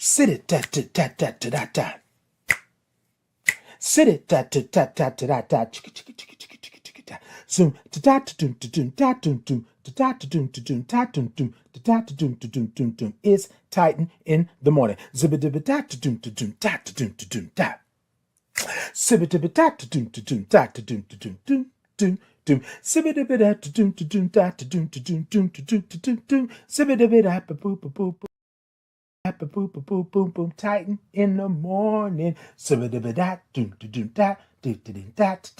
Sit it da da da da da da da. Sit it da da da da da da da. Zoom da da da doom da doom doom da da doom da da doom da doom doom. It's Titan in the morning. Zibba dibba da doom da doom da. Sibba dibba da doom da doom. Sibba dibba da doom doom. Sibba dibba da boom boom boom. Boom, boom, boom, boom, boom, Titan in the morning. It's Titan in the morning.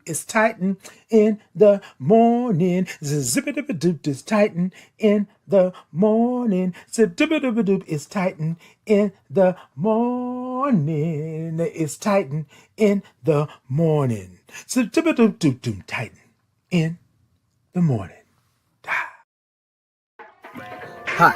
It's Titan in the morning. It's Titan in the morning. It's Titan in the morning. Titan in the morning. Hi,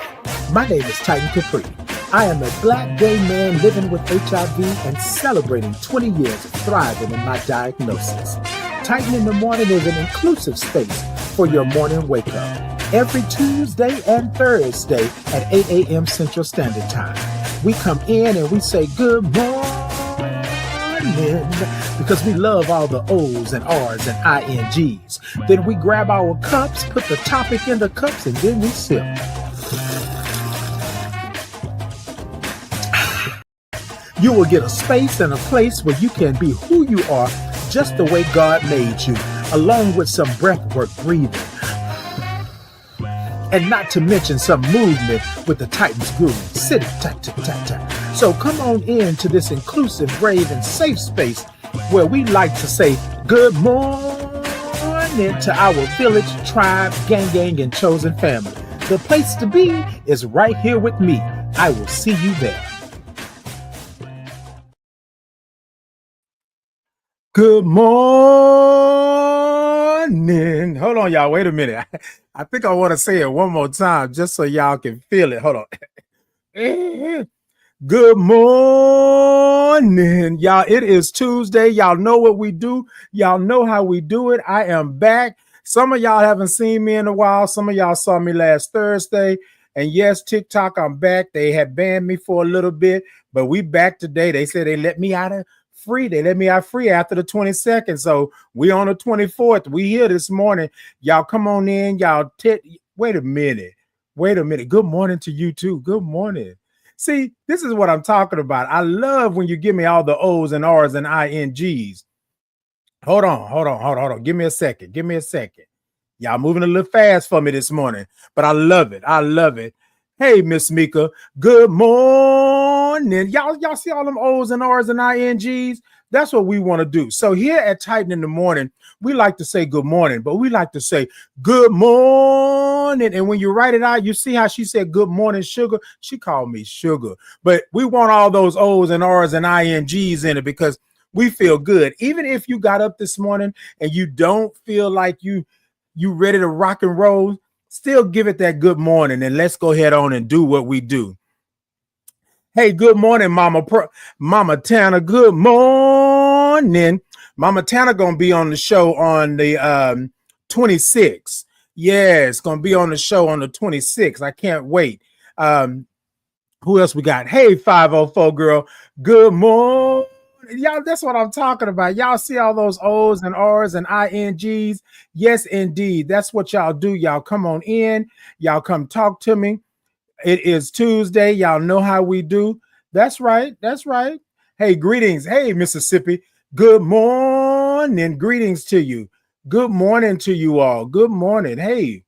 my name is Titan Capri. I am a black gay man living with HIV and celebrating 20 years of thriving in my diagnosis. Titan in the Morning is an inclusive space for your morning wake up. Every Tuesday and Thursday at 8 a.m. Central Standard Time. We come in and we say good morning because we love all the O's and R's and INGs. Then we grab our cups, put the topic in the cups, and then we sip. You will get a space and a place where you can be who you are just the way God made you, along with some breathwork breathing. And not to mention some movement with the Titans groove. Sit it, tat, tat, tat, tat. So come on in to this inclusive, brave, and safe space where we like to say good morning to our village, tribe, gang, and chosen family. The place to be is right here with me. I will see you there. Good morning. Hold on, y'all. Wait a minute. I think I want to say it one more time just so y'all can feel it. Hold on. Good morning, y'all. It is Tuesday. Y'all know what we do. Y'all know how we do it. I am back. Some of y'all haven't seen me in a while. Some of y'all saw me last Thursday. And yes, TikTok, I'm back. They had banned me for a little bit, but we back today. They said they let me out free. They let me out free after the 22nd. So we on the 24th. We here this morning. Y'all come on in. Y'all wait a minute. Good morning to you too. Good morning. See, this is what I'm talking about. I love when you give me all the O's and R's and INGs. Hold on. Give me a second. Y'all moving a little fast for me this morning, but I love it. Hey, Miss Mika, good morning. Y'all see all them O's and R's and INGs? That's what we want to do. So here at Titan in the Morning, we like to say good morning, but we like to say good morning. And when you write it out, you see how she said good morning, sugar. She called me sugar. But we want all those O's and R's and INGs in it because we feel good. Even if you got up this morning and you don't feel like you ready to rock and roll, still give it that good morning and let's go ahead on and do what we do. Hey, good morning, Mama Tana. Good morning. Mama Tana gonna be on the show on the 26th. Yeah, it's gonna be on the show on the 26th. I can't wait. Who else we got? Hey, 504 girl. Good morning. Y'all, that's what I'm talking about. Y'all see all those O's and R's and INGs? Yes, indeed. That's what y'all do. Y'all come on in. Y'all come talk to me. It is Tuesday. Y'all know how we do. That's right. Hey, greetings. Hey, Mississippi. Good morning. Greetings to you. Good morning to you all. Good morning. Hey,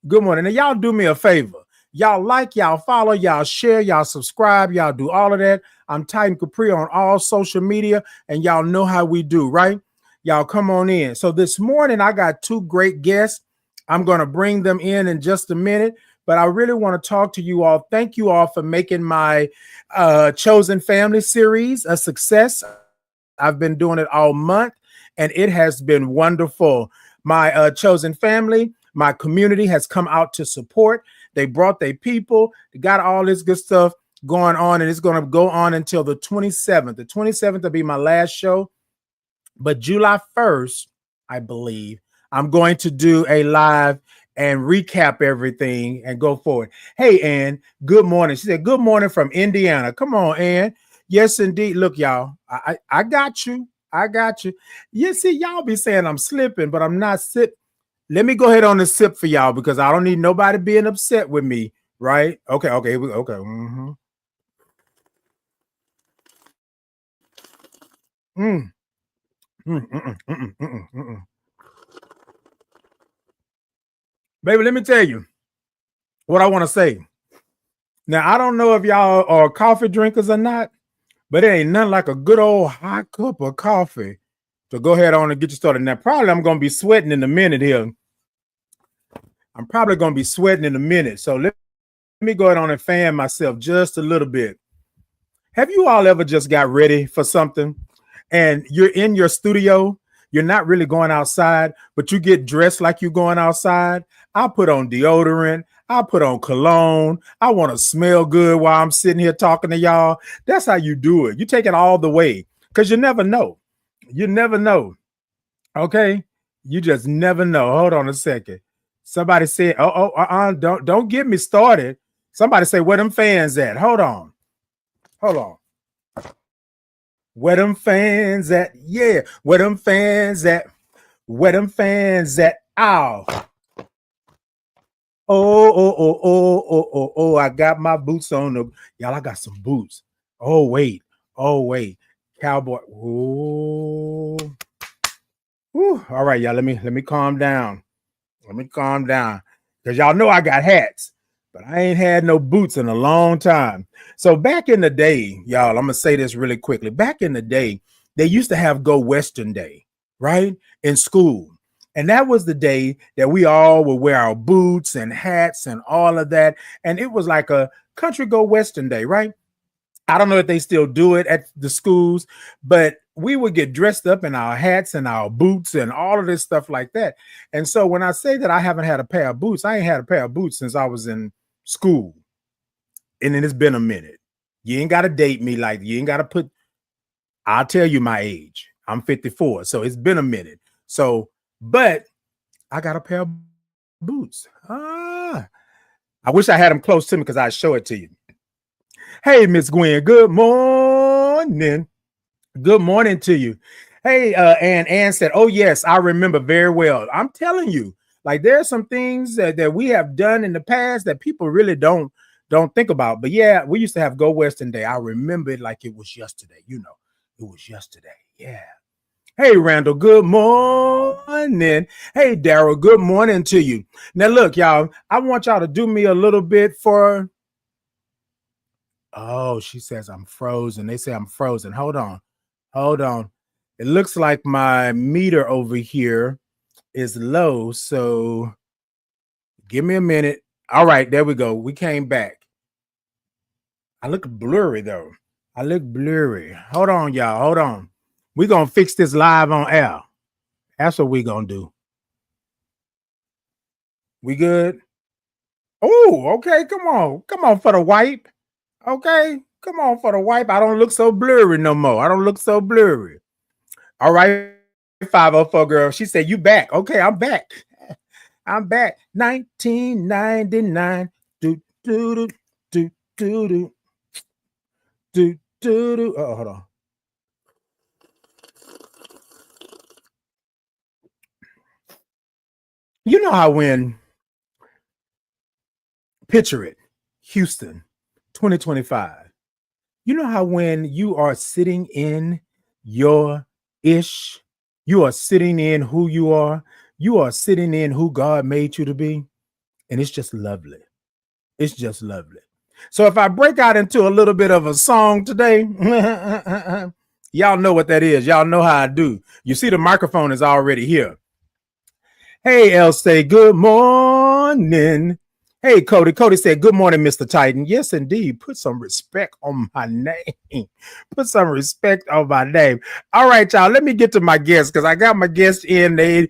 good morning. And y'all do me a favor. Y'all like, y'all follow, y'all share, y'all subscribe, y'all do all of that. I'm Titan Capri on all social media, and y'all know how we do, right? Y'all come on in. So this morning, I got two great guests. I'm going to bring them in just a minute, but I really want to talk to you all. Thank you all for making my Chosen Family series a success. I've been doing it all month, and it has been wonderful. My Chosen Family, my community has come out to support. They brought their people, they got all this good stuff going on, and it's going to go on until the 27th. The 27th will be my last show, but July 1st, I believe, I'm going to do a live and recap everything and go forward. Hey, Ann, good morning. She said, good morning from Indiana. Come on, Ann. Yes, indeed. Look, y'all, I got you. I got you. You see, y'all be saying I'm slipping, but I'm not slipping. Let me go ahead on the sip for y'all because I don't need nobody being upset with me, right? Okay, okay, okay. Mm-hmm. Mm. Mm, mm, mm, mm, mm. Baby, let me tell you what I want to say. Now, I don't know if y'all are coffee drinkers or not, but it ain't nothing like a good old hot cup of coffee to go ahead on and get you started. Now, probably I'm going to be sweating in a minute here. I'm probably going to be sweating in a minute. So let me go ahead on and fan myself just a little bit. Have you all ever just got ready for something and you're in your studio? You're not really going outside, but you get dressed like you're going outside. I put on deodorant. I put on cologne. I want to smell good while I'm sitting here talking to y'all. That's how you do it. You take it all the way because you never know. You never know. Okay. You just never know. Hold on a second. Somebody said, don't get me started. Somebody say, where them fans at? Hold on. Hold on. Where them fans at? Yeah. Where them fans at? Where them fans at? Ow. Oh. I got my boots on. Y'all, I got some boots. Oh, wait. Cowboy. Oh. All right, y'all. Let me calm down. Because y'all know I got hats, but I ain't had no boots in a long time. So back in the day, y'all, I'm gonna say this really quickly. Back in the day, they used to have Go Western Day, right? In school. And that was the day that we all would wear our boots and hats and all of that. And it was like a country Go Western Day, right? I don't know if they still do it at the schools, but we would get dressed up in our hats and our boots and all of this stuff like that. And so when I say that I haven't had a pair of boots, I ain't had a pair of boots since I was in school. And then it's been a minute. You ain't got to date me like you ain't got to put, I'll tell you my age. I'm 54. So it's been a minute. So, but I got a pair of boots. I wish I had them close to me because I'd show it to you. Hey, Miss Gwen, good morning. Good morning to you. Hey, and Ann said, oh, yes, I remember very well. I'm telling you, like there are some things that we have done in the past that people really don't think about. But yeah, we used to have Go Western Day. I remember it like it was yesterday. You know, it was yesterday. Yeah. Hey, Randall, good morning. Hey, Daryl, good morning to you. Now, look, y'all, I want y'all to do me a little bit for. Oh, she says I'm frozen. They say I'm frozen. Hold on. It looks like my meter over here is low. So give me a minute. All right, there we go. We came back. I look blurry, though. Hold on, y'all. Hold on. We're going to fix this live on air. That's what we're going to do. We good? Oh, okay. Come on for the wipe. Okay. Come on for the wipe. I don't look so blurry no more. All right, 504 girl. She said, you back. Okay, I'm back. 1999. Do, do, do, do, do, do. Do, do, do. Oh, hold on. You know how when, picture it, Houston, 2025. You know how when you are sitting in your ish, you are sitting in who you are sitting in who God made you to be, and it's just lovely. It's just lovely. So if I break out into a little bit of a song today, y'all know what that is. Y'all know how I do. You see the microphone is already here. Hey, Elstay, good morning. Hey, Cody. Cody said, good morning, Mr. Titan. Yes, indeed. Put some respect on my name. All right, y'all. Let me get to my guests because I got my guests in. They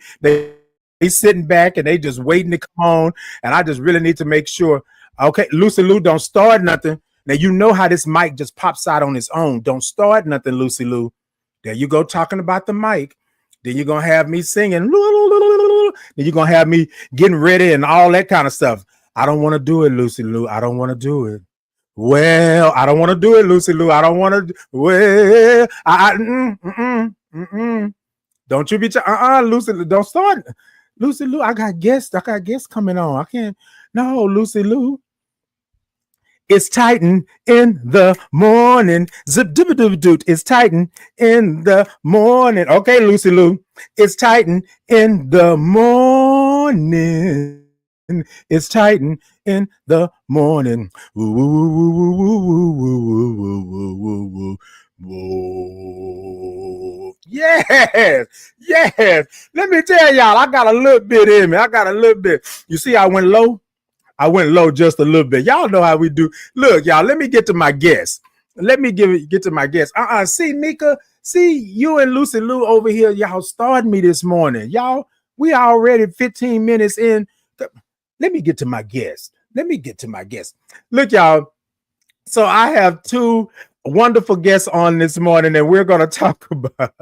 sitting back and they just waiting to come on. And I just really need to make sure. Okay, Lucy Lou, don't start nothing. Now, you know how this mic just pops out on its own. Don't start nothing, Lucy Lou. There you go, talking about the mic. Then you're gonna have me singing. Then you're gonna have me getting ready and all that kind of stuff. I don't want to do it, Lucy Lou. I don't want to do it. Well, I don't want to do it, Lucy Lou. I don't want to. Well, don't you be Lucy Lou. Don't start, Lucy Lou. I got guests. I got guests coming on. I can't. No, Lucy Lou. It's Titan in the morning. Zip dip dip doot. It's Titan in the morning. Okay, Lucy Lou. It's Titan in the morning. It's Titan in the morning. Woo, woo, woo, woo, woo, woo, woo, woo, woo, woo. Yes, yes. Let me tell y'all, I got a little bit in me. I got a little bit. You see, I went low. I went low just a little bit. Y'all know how we do. Look, y'all, let me get to my guest. Let me get to my guest. See, Nika, see you and Lucy Lou over here. Y'all started me this morning. Y'all, we already 15 minutes in. Let me get to my guest. Let me get to my guest. Look, y'all. So I have two wonderful guests on this morning, and we're going to talk about,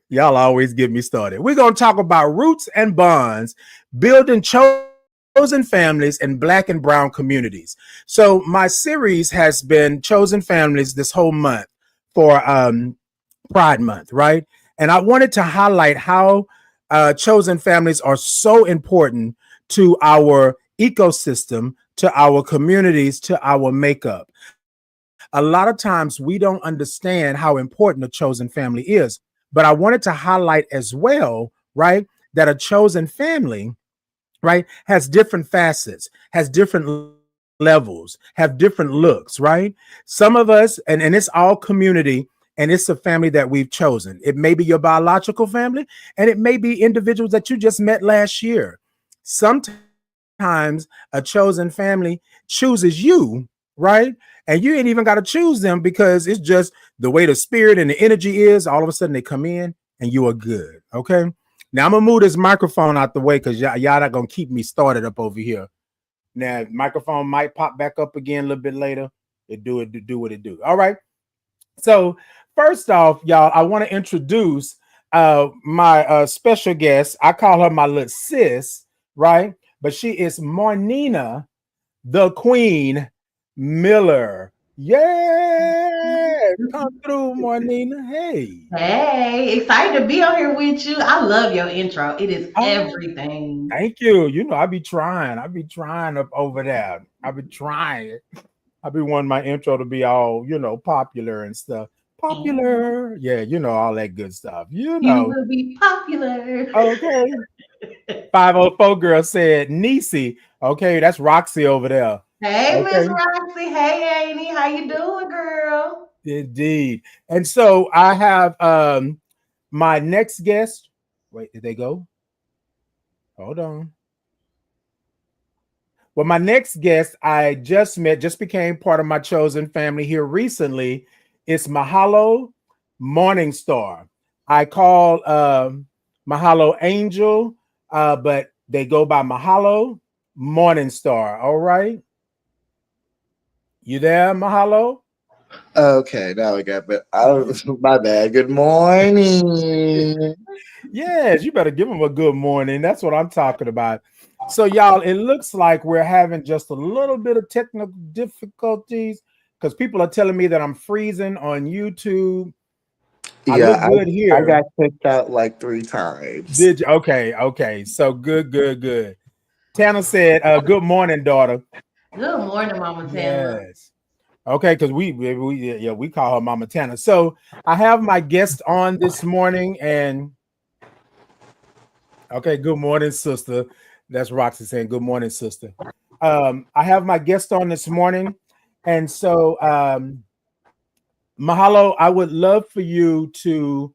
y'all always get me started. We're going to talk about roots and bonds, building chosen families in Black and Brown communities. So my series has been Chosen Families this whole month for Pride Month, right? And I wanted to highlight how chosen families are so important to our ecosystem, to our communities, to our makeup. A lot of times we don't understand how important a chosen family is, but I wanted to highlight as well, right, that a chosen family, right, has different facets, has different levels, have different looks, right? Some of us, and it's all community, and it's a family that we've chosen. It may be your biological family, and it may be individuals that you just met last year. Sometimes a chosen family chooses you, right? And you ain't even got to choose them because it's just the way the spirit and the energy is. All of a sudden they come in and you are good, okay? Now I'm gonna move this microphone out the way because y'all not gonna keep me started up over here. Now microphone might pop back up again a little bit later. It do what it do. All right. So first off, y'all, I want to introduce my special guest. I call her my little sis, right? But she is Marnina, the Queen Miller. Yeah, come through, Marnina. Hey, excited to be on here with you. I love your intro. It is Oh, everything. thank you. You know, I be trying. I be trying up over there. I be trying. I be wanting my intro to be all, popular and stuff. And Popular. Yeah, all that good stuff. you will be popular. Okay. 504 girl said Niecy. Okay, that's Roxy over there. Hey, Miss Okay. Roxy. Hey, Annie. How you doing, girl? Indeed. And so I have my next guest. Wait, did they go? Hold on. Well, my next guest I just met, just became part of my chosen family here recently. It's Mahalo Morningstar. I call Mahalo Angel, but they go by Mahalo Morningstar. All right. You there, Mahalo? Okay, now we got, but my bad. Good morning. Yes, you better give them a good morning. That's what I'm talking about. So, y'all, it looks like we're having just a little bit of technical difficulties because people are telling me that I'm freezing on YouTube. I look Yeah, good I here. got kicked out like 3 times. Did you? Okay, okay. So good, good, good. Tanner said, "Good morning, daughter." Good morning, Mama Tana. Yes. Okay, because we call her Mama Tanner. So I have my guest on this morning, and okay, good morning, sister. That's Roxy saying, "Good morning, sister." I have my guest on this morning, and so Mahalo, I would love for you to.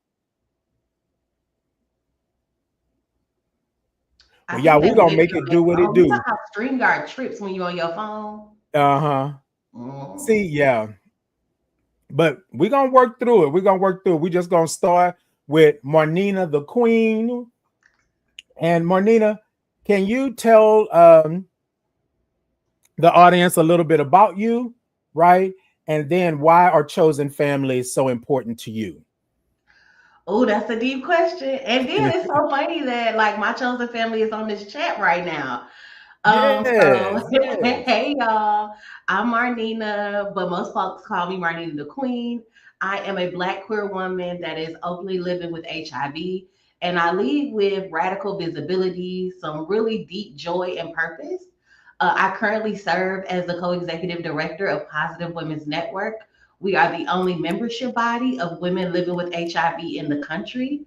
Well, I yeah, think we're they gonna missed make you on it your do what it phone. You know do. how StreamYard trips when you're on your phone? Uh-huh. See, Mm. yeah. But we're gonna work through it. We're gonna work through it. We're just gonna start with Marnina the Queen. And Marnina, can you tell the audience a little bit about you, right? And then why are chosen families so important to you? Oh, that's a deep question. And then it's so funny that like my chosen family is on this chat right now. So Yes, yes. hey y'all, I'm Marnina, but most folks call me Marnina the Queen. I am a Black queer woman that is openly living with HIV, and I lead with radical visibility, some really deep joy and purpose. I currently serve as the co-executive director of Positive Women's Network. We are the only membership body of women living with HIV in the country.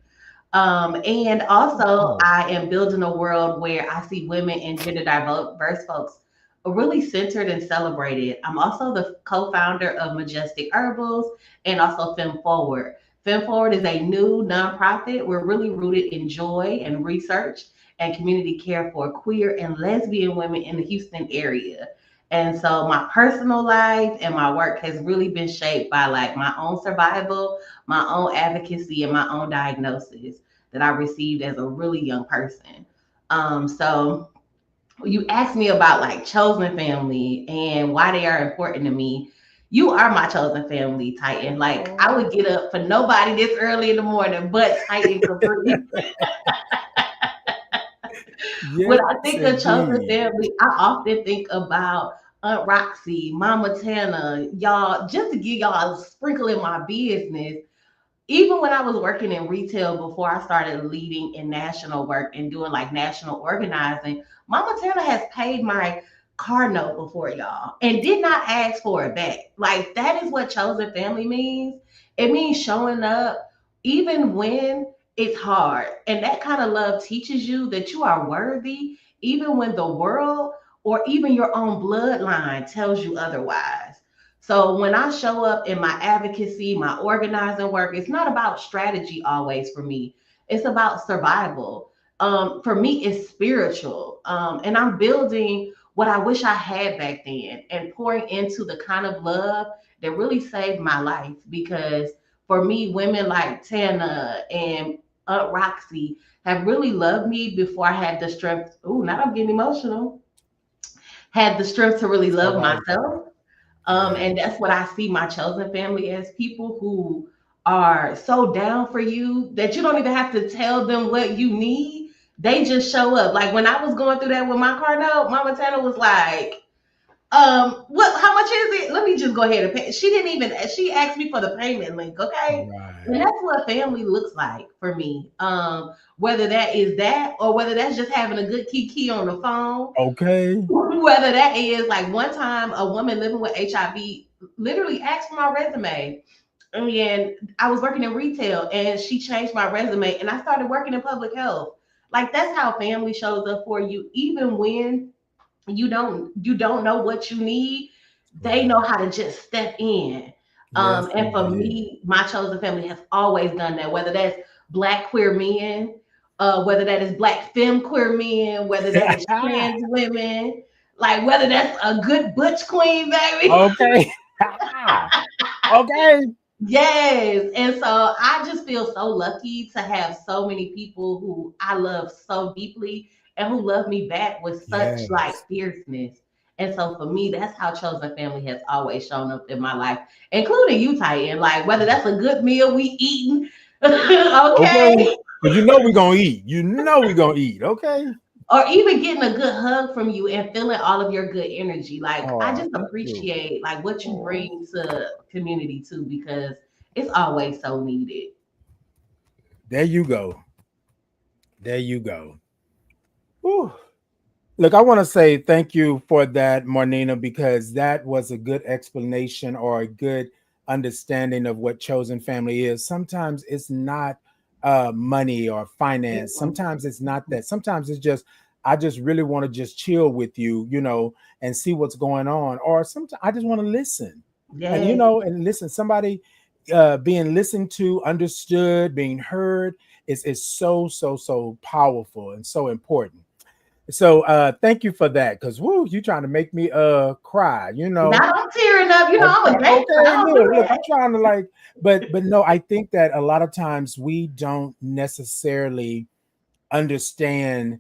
And also, Oh, I am building a world where I see women and gender diverse folks really centered and celebrated. I'm also the co founder of Majestic Herbals and also Fem Forward. Fem Forward is a new nonprofit. We're really rooted in joy and research and community care for queer and lesbian women in the Houston area. And so my personal life and my work has really been shaped by like my own survival, my own advocacy, and my own diagnosis that I received as a really young person. So you asked me about like chosen family and why they are important to me. You are my chosen family, Titan. Like I would get up for nobody this early in the morning, but Titan Capri. yes, When I think of chosen indeed. family, I often think about Aunt Roxy, Mama Tana, y'all, just to give y'all a sprinkle in my business. Even when I was working in retail before I started leading in national work and doing like national organizing, Mama Tana has paid my car note before y'all and did not ask for it back. Like that is what chosen family means. It means showing up even when it's hard. And that kind of love teaches you that you are worthy, even when the world or even your own bloodline tells you otherwise. So when I show up in my advocacy, my organizing work, it's not about strategy always for me. It's about survival. For me, it's spiritual. And I'm building what I wish I had back then and pouring into the kind of love that really saved my life. Because for me, women like Tana and Aunt Roxy have really loved me before I had the strength. Ooh, now I'm getting emotional. Had the strength to really It's all love right, girl. myself. And Yes. that's what I see my chosen family as people who are so down for you that you don't even have to tell them what you need. They just show up. Like when I was going through that with my car note, Mama Tana was like, what? How much is it? Let me just go ahead and pay. She didn't even. She asked me for the payment link. Okay, and Right. that's what family looks like for me. Whether that is that or whether that's just having a good kiki on the phone, Okay. whether that is like one time a woman living with HIV literally asked for my resume. And I was working in retail and she changed my resume and I started working in public health. Like that's how family shows up for you, even when you don't know what you need, they know Right. how to just step in. Yes, And for indeed. me, my chosen family has always done that, whether that's black queer men, whether that is black femme queer men, whether that is trans women, like whether that's a good butch queen, baby. Okay. Okay. Yes. And so I just feel so lucky to have so many people who I love so deeply and who love me back with such like Yes. fierceness. And so for me, that's how chosen family has always shown up in my life, including you, Titan. Like whether that's a good meal we eating, Okay. okay, Because you know we're gonna eat. You know we're gonna eat. Okay. or even getting a good hug from you and feeling all of your good energy. Like I Oh, just thank you. appreciate like what you Oh. bring to community too, because it's always so needed. There you go. There you go. Whew. Look, I want to say thank you for that, Marnina, because that was a good explanation or a good understanding of what chosen family is. Sometimes it's not money or finance. Sometimes it's not that. Sometimes it's just, I just really want to just chill with you, and see what's going on. Or sometimes I just want to listen. And, Yes. and listen, somebody being listened to, understood, being heard is so, so, so powerful and so important. So thank you for that. Cause woo, you trying to make me cry, Now I'm tearing up. You know, I'm I'm a trying, gangster. okay, I don't do look, I'm that. trying to like, but no, I think that a lot of times we don't necessarily understand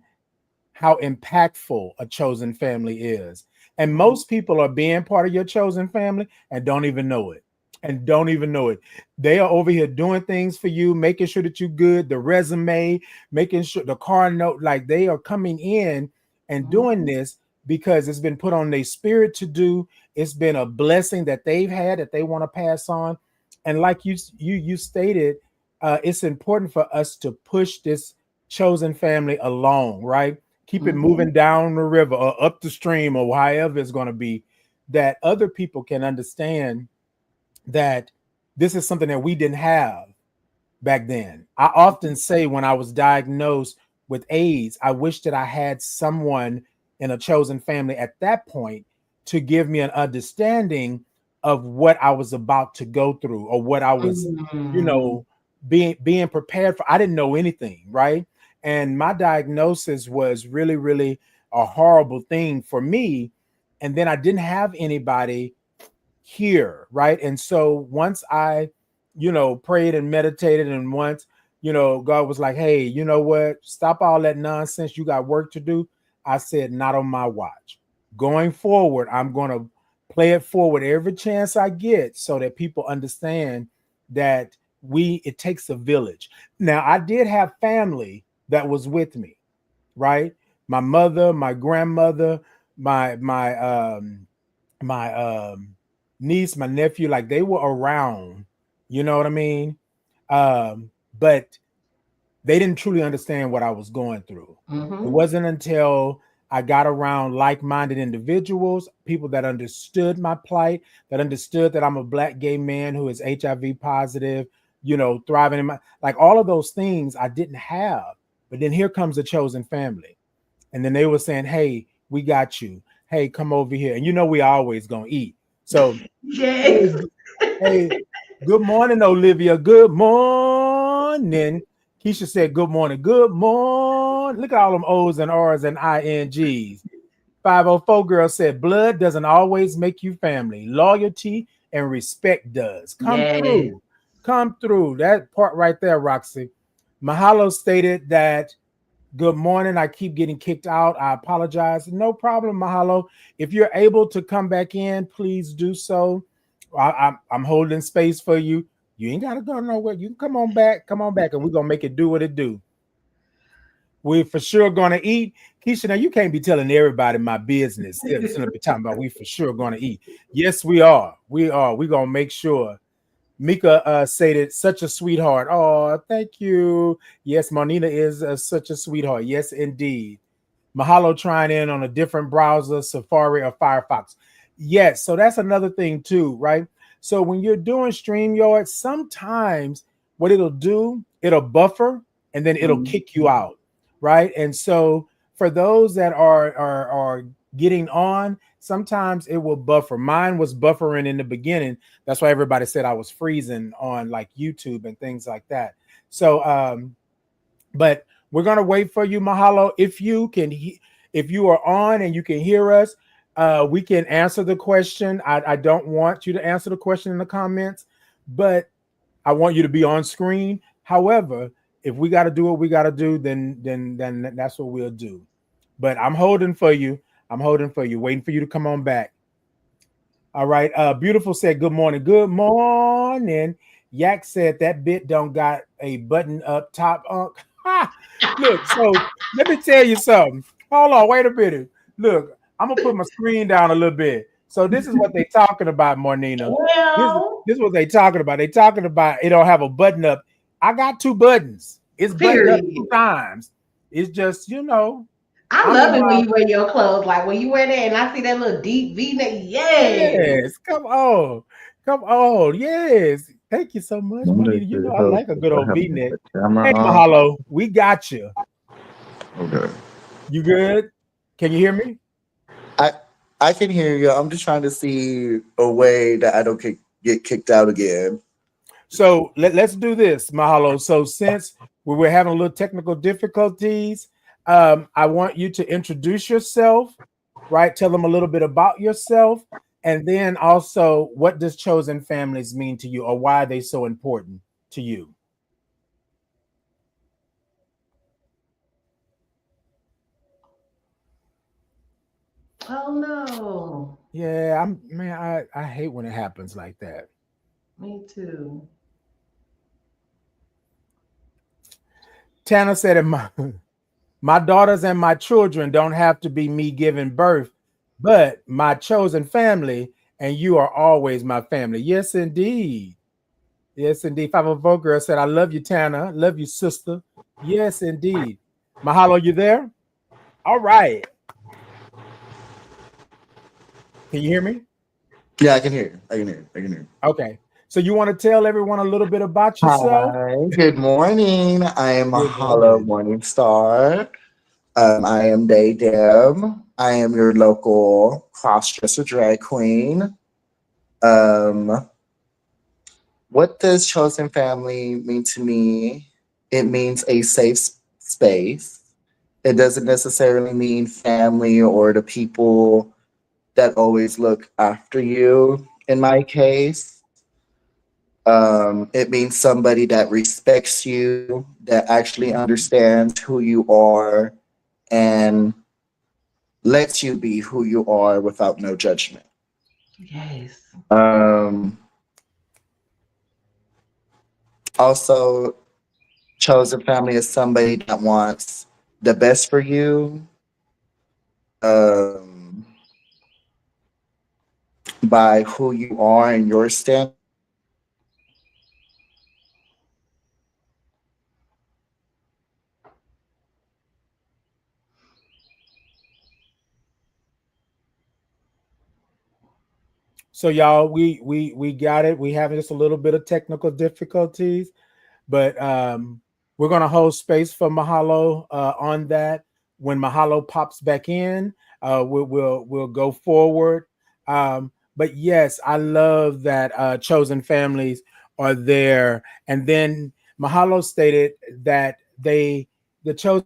how impactful a chosen family is. And Mm. most people are being part of your chosen family and don't even know it. and don't even know it. They are over here doing things for you, making sure that you're good, the resume, making sure the car note, like they are coming in and doing Mhm. this because it's been put on their spirit to do. It's been a blessing that they've had that they want to pass on. And like you stated, it's important for us to push this chosen family along, right? Keep it Mhm. moving down the river or up the stream or however it's going to be, that other people can understand that this is something that we didn't have back then. I often say when I was diagnosed with AIDS, I wish that I had someone in a chosen family at that point to give me an understanding of what I was about to go through or what I was, you Mhm. know, being prepared for. I didn't know anything, right? And my diagnosis was really, really a horrible thing for me. And then I didn't have anybody here, right? And so once I, prayed and meditated, and once, God was like, hey, you know what? Stop all that nonsense. You got work to do. I said, not on my watch. Going forward, I'm going to play it forward every chance I get so that people understand that it takes a village. Now, I did have family that was with me, right? My mother, my grandmother, my niece, my nephew, like they were around, you know what I mean? But they didn't truly understand what I was going through. It Mhm. wasn't until I got around like-minded individuals, people that understood my plight, that understood that I'm a black gay man who is HIV positive, thriving in my, like all of those things I didn't have. But then here comes the chosen family. And then they were saying, hey, we got you. Hey, come over here. And we always gonna eat. So, hey, Yes. hey, good morning, Olivia. Good morning. Keisha said, good morning. Good morning. Look at all them O's and R's and INGs. 504 girl said, blood doesn't always make you family. Loyalty and respect does. Come Yes. through. Come through. That part right there, Roxy. Mahalo stated that, good morning. I keep getting kicked out. I apologize. No problem, Mahalo. If you're able to come back in, please do so. I'm holding space for you. You ain't got to go nowhere. You can come on back. Come on back, and we're going to make it do what it do. We're for sure going to eat. Keisha, now you can't be telling everybody my business. Instead of be talking about we for sure going to eat. Yes, we are. We are. We're going to make sure. Mika said such a sweetheart. Oh, thank you. Yes, Monina is such a sweetheart. Yes, indeed. Mahalo trying in on a different browser, Safari or Firefox. Yes, so that's another thing too, right? So when you're doing StreamYard, sometimes what it'll do, it'll buffer and then it'll Mhm. kick you out, right? And so for those that are getting on, sometimes it will buffer. Mine was buffering in the beginning. That's why everybody said I was freezing on like YouTube and things like that. So but we're gonna wait for you, Mahalo. If you are on and you can hear us, we can answer the question. I don't want you to answer the question in the comments, but I want you to be on screen. However, if we got to do what we got to do, then that's what we'll do. But I'm holding for you. I'm holding for you, waiting for you to come on back. All right. Beautiful said, good morning. Good morning. Yak said that bit don't got a button up top. Ha! Look, so let me tell you something. Hold on, wait a minute. Look, I'm gonna put my screen down a little bit. So this is what they talking about, Mornina. This, Well, this is what they talking about. They talking about it don't have a button up. I got two buttons. It's buttoned up two period. times. It's just, I I'm in love it when my you wear your clothes. Like when you wear that and I see that little deep V neck. Yes. yes, come on. Come on. Yes. Thank you so much, Wonder if Monita. it I helps like a if good I old have V-neck. the camera Hey, on. Mahalo. We got you. Okay. You good? Can you hear me? I I can hear you. I'm just trying to see a way that I don't get kicked out again. So let's do this, Mahalo. So since we were having a little technical difficulties, I want you to introduce yourself, right? Tell them a little bit about yourself, and then also what does chosen families mean to you, or why are they so important to you? Oh no. Yeah, I hate when it happens like that. Me too. Tanner said, my daughters and my children don't have to be me giving birth, but my chosen family, and you are always my family. Yes, indeed. Yes, indeed. 504 girl said, I love you, Tanner. Love you, sister. Yes, indeed. Mahalo, you there? All right. Can you hear me? Yeah, I can hear you. I can hear you. I can hear you. Okay. So you want to tell everyone a little bit about yourself? Hi, good morning. I am Good Mahalo morning. Morningstar. I am Day Deb. I am your local crossdresser drag queen. Um, what does chosen family mean to me? It means a safe space. It doesn't necessarily mean family or the people that always look after you. In my case, it means somebody that respects you, that actually understands who you are, and lets you be who you are without no judgment. Yes. Um, Also, chosen family is somebody that wants the best for you, um, by who you are and your standards. So y'all, we got it. We having just a little bit of technical difficulties, but we're gonna hold space for Mahalo on that. When Mahalo pops back in, we'll go forward. But yes, I love that chosen families are there. And then Mahalo stated that the chosen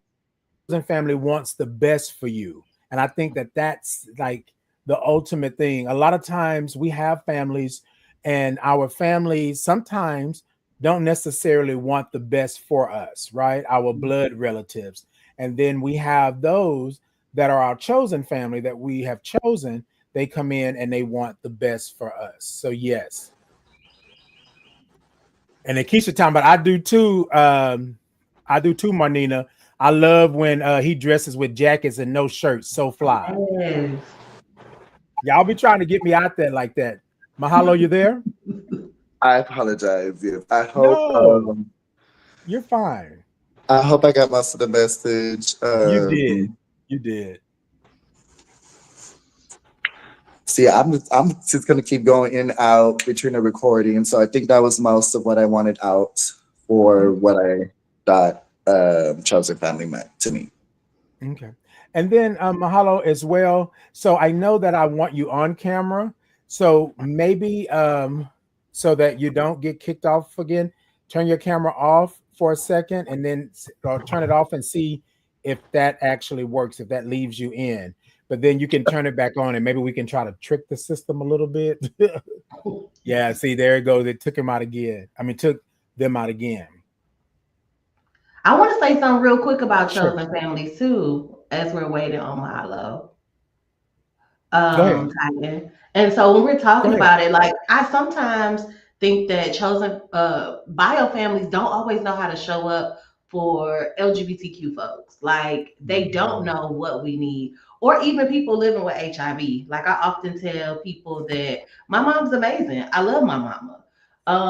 family wants the best for you. And I think that that's like the ultimate thing. A lot of times we have families, and our families sometimes don't necessarily want the best for us, right? Our blood relatives. And then we have those that are our chosen family that we have chosen. They come in and they want the best for us. So, yes. And then Keisha talking about I do too. I do too, Marnina. I love when he dresses with jackets and no shirts. So fly. Yes. Y'all be trying to get me out there like that. Mahalo, you there? I apologize. Yes, No, you're fine. I hope I got most of the message. You did. You did. See, I'm just gonna keep going in and out between the recording, so I think that was most of what I wanted out for what I thought chosen family meant to me. Okay. And then Mahalo as well. So I know that I want you on camera. So maybe so that you don't get kicked off again, turn your camera off for a second and then turn it off and see if that actually works, if that leaves you in. But then you can turn it back on and maybe we can try to trick the system a little bit. Yeah, see, there it goes. It took him out again. I mean, took them out again. I want to say something real quick about Sure. chosen families too, as we're waiting on Milo. Go ahead. Titan. And so when we're Go talking ahead. about it, like I sometimes think that chosen bio families don't always know how to show up for LGBTQ folks. Like they don't Mhm. know what we need. Or even people living with HIV. Like I often tell people that my mom's amazing. I love my mama.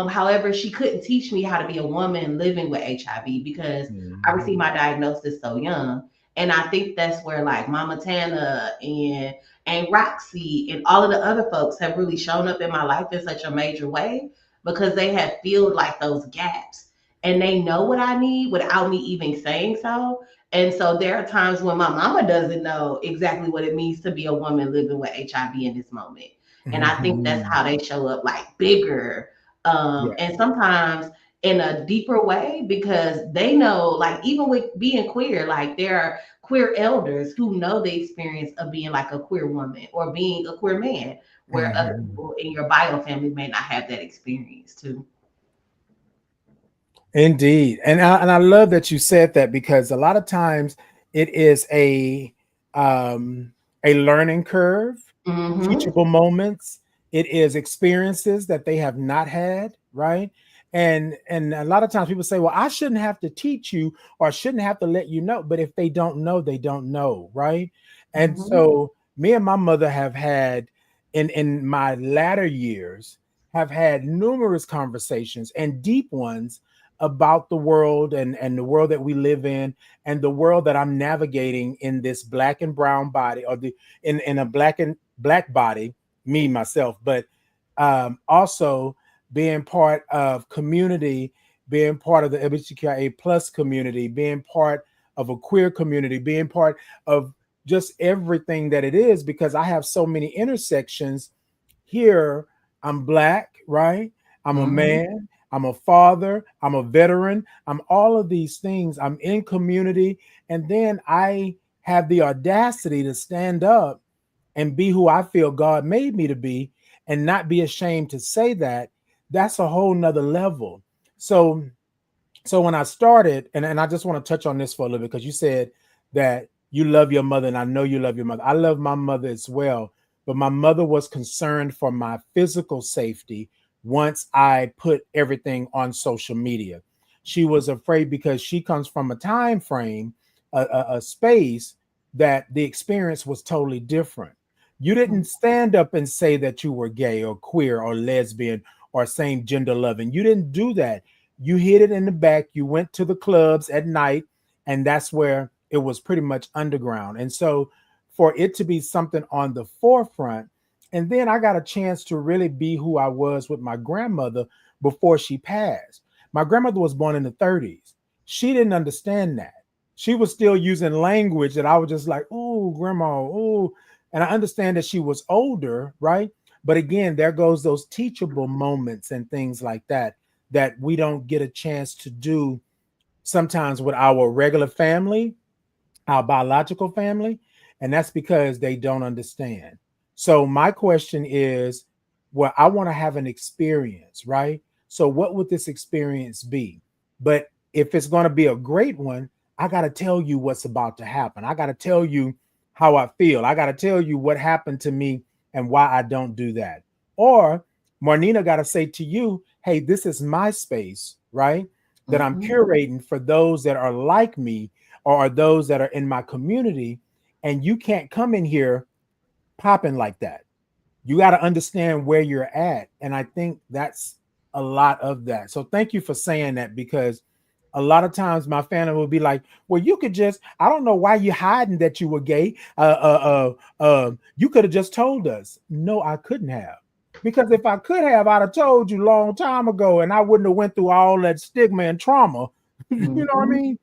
However, she couldn't teach me how to be a woman living with HIV because I received Mhm. my diagnosis so young. And I think that's where like Mama Tana and Roxy and all of the other folks have really shown up in my life in such a major way because they have filled like those gaps and they know what I need without me even saying so. And so there are times when my mama doesn't know exactly what it means to be a woman living with HIV in this moment. And I think that's Mhm. how they show up like bigger and Yes. sometimes in a deeper way because they know, like, even with being queer, like, there are queer elders who know the experience of being like a queer woman or being a queer man, where other Mhm. people in your bio family may not have that experience too. Indeed. And I love that you said that because a lot of times it is a learning curve, Mm-hmm. teachable moments, it is experiences that they have not had, right? And a lot of times people say, well, I shouldn't have to teach you or I shouldn't have to let you know. But if they don't know, they don't know, right? And Mm-hmm. so me and my mother have had in my latter years have had numerous conversations and deep ones about the world and the world that we live in and the world that I'm navigating in this black and brown body or the in a black body, me myself, but also being part of community, being part of the LGBTQIA plus community, being part of a queer community, being part of just everything that it is, because I have so many intersections here. I'm black, right? I'm a Mm-hmm. man, I'm a father, I'm a veteran, I'm all of these things. I'm in community. And then I have the audacity to stand up and be who I feel God made me to be and not be ashamed to say that. That's a whole nother level. So when I started, and I just want to touch on this for a little bit because you said that you love your mother, and I know you love your mother. I love my mother as well, but my mother was concerned for my physical safety once I put everything on social media. She was afraid because she comes from a time frame, a space that the experience was totally different. You didn't stand up and say that you were gay or queer or lesbian or same gender loving. You didn't do that. You hid it in the back. You went to the clubs at night, and that's where it was pretty much underground. And so, for it to be something on the forefront, and then I got a chance to really be who I was with my grandmother before she passed. My grandmother was born in the 30s. She didn't understand that. She was still using language that I was just like, "Ooh, grandma, ooh." And I understand that she was older, right? But again, there goes those teachable moments and things like that that we don't get a chance to do sometimes with our regular family, our biological family, and that's because they don't understand. So my question is, well, I want to have an experience, right? So what would this experience be? But if it's going to be a great one, I got to tell you what's about to happen. I got to tell you how I feel. I got to tell you what happened to me and why I don't do that. Or Marnina got to say to you, hey, this is my space, right? That I'm Mm-hmm. curating for those that are like me or are those that are in my community, and you can't come in here popping like that. You got to understand where you're at. And I think that's a lot of that. So thank you for saying that, because a lot of times my family will be like, well, you could just, I don't know why you hiding that you were gay. You could have just told us. No, I couldn't have. Because if I could have, I'd have told you long time ago, and I wouldn't have went through all that stigma and trauma. You know what I Mm-hmm. mean?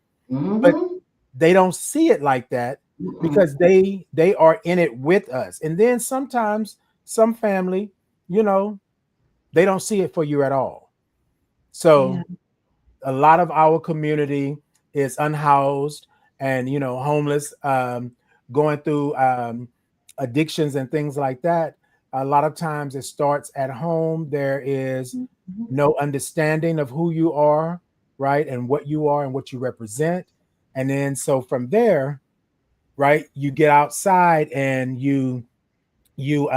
But Mm-hmm. they don't see it like that Mm-mm. because they are in it with us. And then sometimes some family, you know, they don't see it for you at all. Yeah. So a lot of our community is unhoused and homeless, going through addictions and things like that. A lot of times it starts at home. There is Mm-hmm. no understanding of who you are, right, and what you are and what you represent. And then so from there, right, you get outside and you you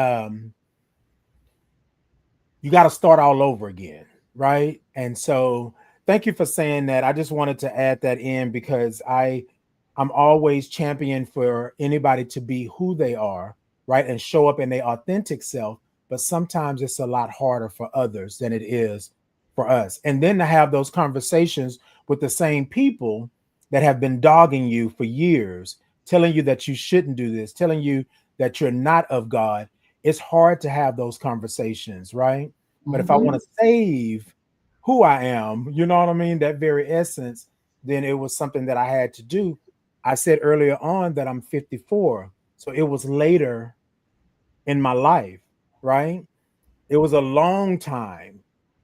got to start all over again, right? And so thank you for saying that. I just wanted to add that in because I'm always champion for anybody to be who they are, right, and show up in their authentic self. But sometimes it's a lot harder for others than it is for us. And then to have those conversations with the same people that have been dogging you for years, telling you that you shouldn't do this, telling you that you're not of God, it's hard to have those conversations, right? But if I want Mm-hmm. to save who I am, you know what I mean, that very essence, then it was something that I had to do. I said earlier on that I'm 54. So it was later in my life, right? It was a long time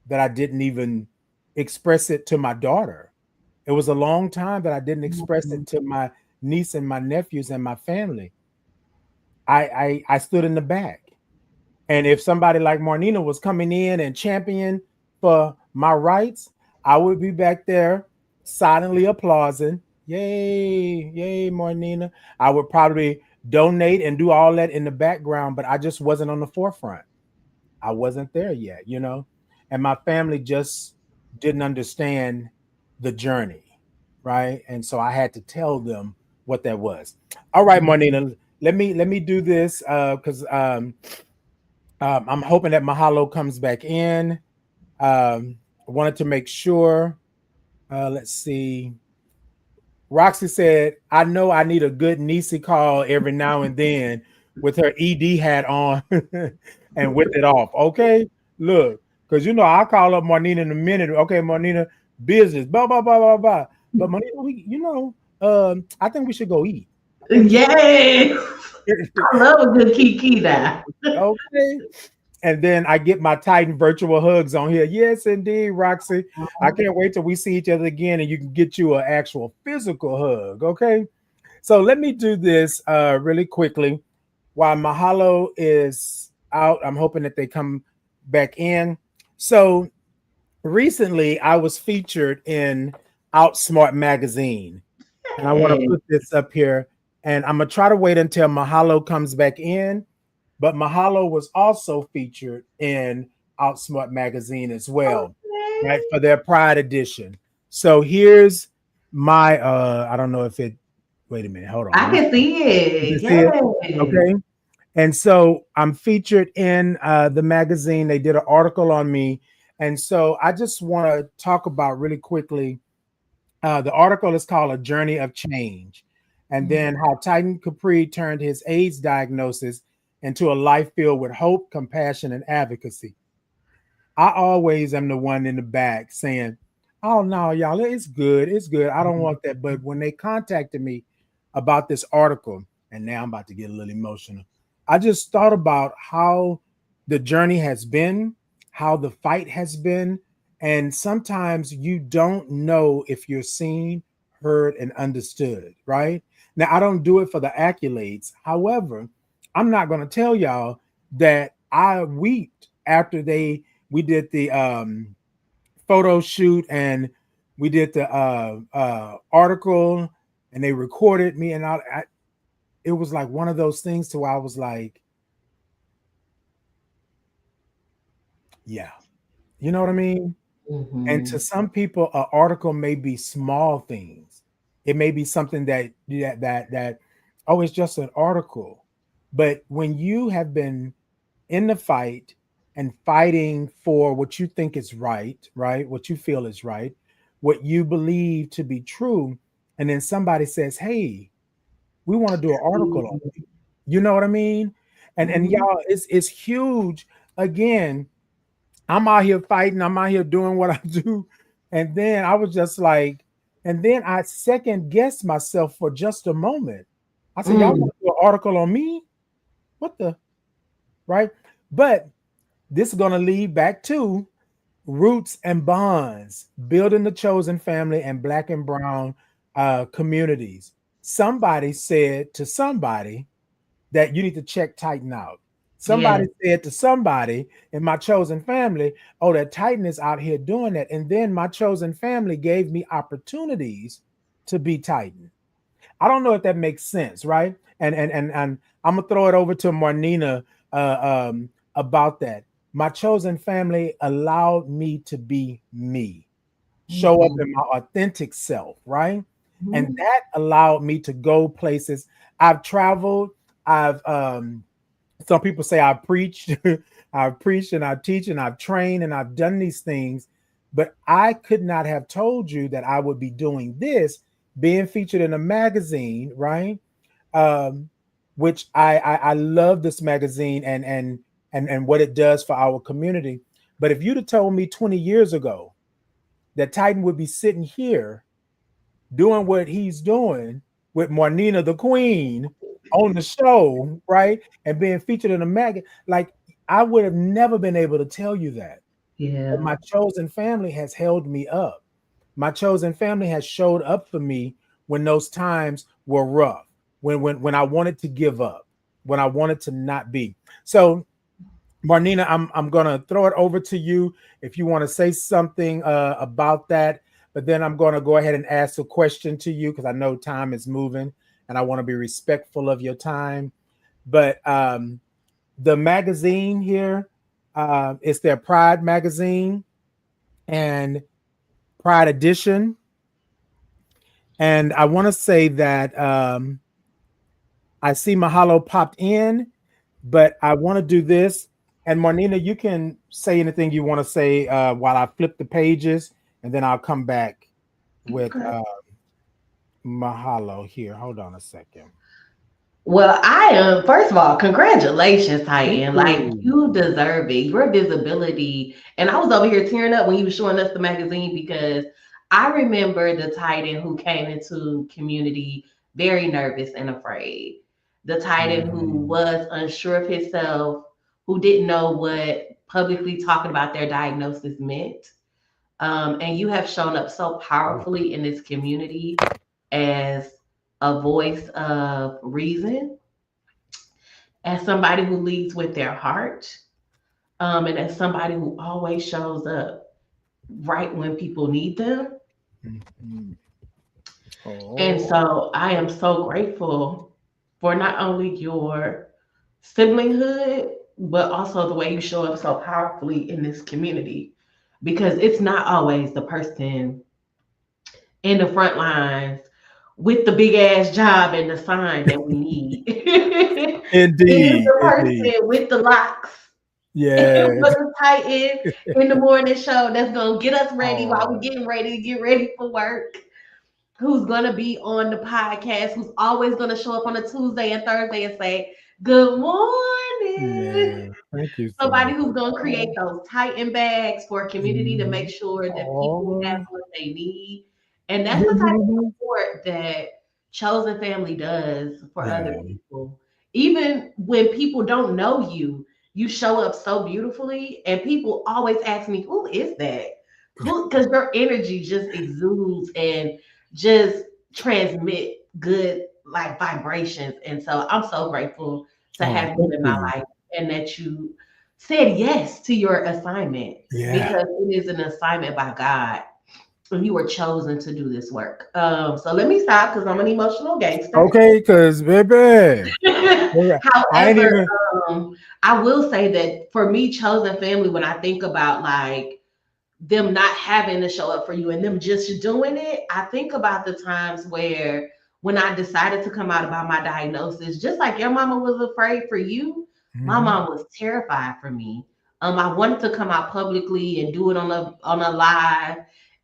that I didn't even express it to my daughter. It was a long time that I didn't express it to my niece and my nephews and my family. I stood in the back. And if somebody like Marnina was coming in and champion for my rights, I would be back there silently applauding. Yay, yay, Marnina. I would probably donate and do all that in the background, but I just wasn't on the forefront. I wasn't there yet, and my family just didn't understand the journey, right? And so I had to tell them what that was. All right, Marnina, let me do this because I'm hoping that Mahalo comes back in. I wanted to make sure. Let's see. Roxy said, I know I need a good Niecy call every now and then with her ED hat on and with it off. Okay. Look, because I'll call up Marnina in a minute. Okay, Marnina, business, blah, blah, blah, blah, blah. But Marnina, I think we should go eat. I think we should. Yes. I love a good kiki now. Okay. And then I get my Titan virtual hugs on here. Yes, indeed, Roxy. I can't wait till we see each other again and you can get you an actual physical hug. Okay. So let me do this really quickly while Mahalo is out. I'm hoping that they come back in. So recently I was featured in Outsmart magazine. And I want to Hey. put this up here. And I'm going to try to wait until Mahalo comes back in. But Mahalo was also featured in Outsmart magazine as well, right? Okay. For their Pride edition. So here's my I don't know if it wait a minute, hold on. I Let me can see you can it. see it. Yes. Okay. And so I'm featured in the magazine. They did an article on me. And so I just want to talk about really quickly. The article is called A Journey of Change. And then how Titan Capri turned his AIDS diagnosis into a life filled with hope, compassion, and advocacy. I always am the one in the back saying, "Oh no, y'all, it's good, it's good. I don't want that." But when they contacted me about this article, and now I'm about to get a little emotional, I just thought about how the journey has been, how the fight has been, and sometimes you don't know if you're seen, heard, and understood. Right now, I don't do it for the accolades. However, I'm not going to tell y'all that I wept after we did the photo shoot and we did the article and they recorded me and it was like one of those things to where I was like, yeah, you know what I mean? And to Mm-hmm. some people, an article may be small things. It may be something that oh, it's just an article. But when you have been in the fight and fighting for what you think is right, right? What you feel is right, what you believe to be true. And then somebody says, hey, we want to do an article on you. You know what I mean? And Mm-hmm. y'all, it's huge. Again, I'm out here fighting, I'm out here doing what I do. And then I was just like, and then I second guessed myself for just a moment. I said, y'all Mm. want to do an article on me? What the right? But this is going to lead back to roots and bonds, building the chosen family and black and brown communities. Somebody said to somebody that you need to check Titan out. Yeah. Somebody said to somebody in my chosen family, oh, that Titan is out here doing that. And then my chosen family gave me opportunities to be Titan. I don't know if that makes sense, right? And I'm gonna throw it over to Marnina about that. My chosen family allowed me to be me, show up Mm-hmm. in my authentic self, right? And Mm-hmm. that allowed me to go places. I've traveled. I've some people say I preached, I've preached and I teach and I've trained and I've done these things, but I could not have told you that I would be doing this, being featured in a magazine, right? Um, which I love this magazine and what it does for our community. But if you'd have told me 20 years ago that Titan would be sitting here doing what he's doing with Marnina the Queen on the show, right? And being featured in a magazine, like I would have never been able to tell you that. But Yeah. my chosen family has held me up. My chosen family has showed up for me when those times were rough, when I wanted to give up, when I wanted to not be. So Marnina, I'm gonna throw it over to you if you want to say something about that. But then I'm gonna go ahead and ask a question to you because I know time is moving and I want to be respectful of your time. But the magazine here, It's their Pride magazine and Pride edition. And I want to say that I see Mahalo popped in, but I want to do this. And Marnina, you can say anything you want to say while I flip the pages, and then I'll come back with Okay. Mahalo here. Hold on a second. Well, I am, first of all, congratulations, Thank Titan. Like, you. you deserve it. Your visibility. And I was over here tearing up when you were showing us the magazine because I remember the Titan who came into community very nervous and afraid. The Titan who Mhm. was unsure of himself, who didn't know what publicly talking about their diagnosis meant. And you have shown up so powerfully in this community as a voice of reason, as somebody who leads with their heart, and as somebody who always shows up right when people need them. Mhm. And Oh, so I am so grateful for not only your siblinghood, but also the way you show up so powerfully in this community. Because it's not always the person in the front lines with the big ass job and the sign that we need. It is indeed, the indeed. person with the locks and Yes. put us tight in the morning show that's gonna get us ready while we're Oh, getting ready to get ready for work. Who's gonna be on the podcast? Who's always gonna show up on a Tuesday and Thursday and say, "Good morning." yeah. Thank you so Somebody much. who's going to create Oh, those Titan bags for a community to make mhm. sure that people have Oh. what they need. And that's the type of Mhm. support that Chosen Family does for other Yeah. people. Even when people don't know you, you show up so beautifully, and people always ask me, "Who is that?" Who? Because your energy just exudes and just transmit good like vibrations. And so I'm so grateful to Oh, have you thank in my you. life and that you said yes to your assignment Yeah. because it is an assignment by God and you were chosen to do this work. So let me stop because I'm an emotional gangster. Okay, because baby, baby, I ain't However, even. I will say that for me, chosen family, when I think about like them not having to show up for you and them just doing it, I think about the times where when I decided to come out about my diagnosis, just like your mama was afraid for you, my Mhm. mom was terrified for me. I wanted to come out publicly and do it on a live,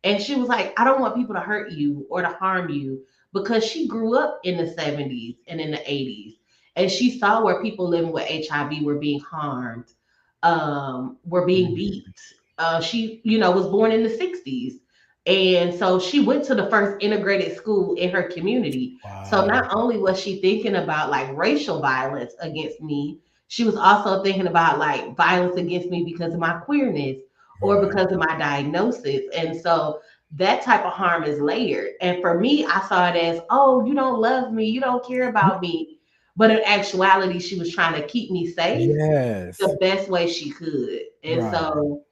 and she was like, "I don't want people to hurt you or to harm you," because she grew up in the 70s and in the 80s, and she saw where people living with HIV were being harmed, were being Mhm. beat. She, was born in the 60s. And so she went to the first integrated school in her community. So Wow. not only was she thinking about like racial violence against me, she was also thinking about like violence against me because of my queerness or Right. because of my diagnosis. And so that type of harm is layered. And for me, I saw it as, oh, you don't love me, you don't care about me. But in actuality, she was trying to keep me safe Yes. the best way she could. And Right. so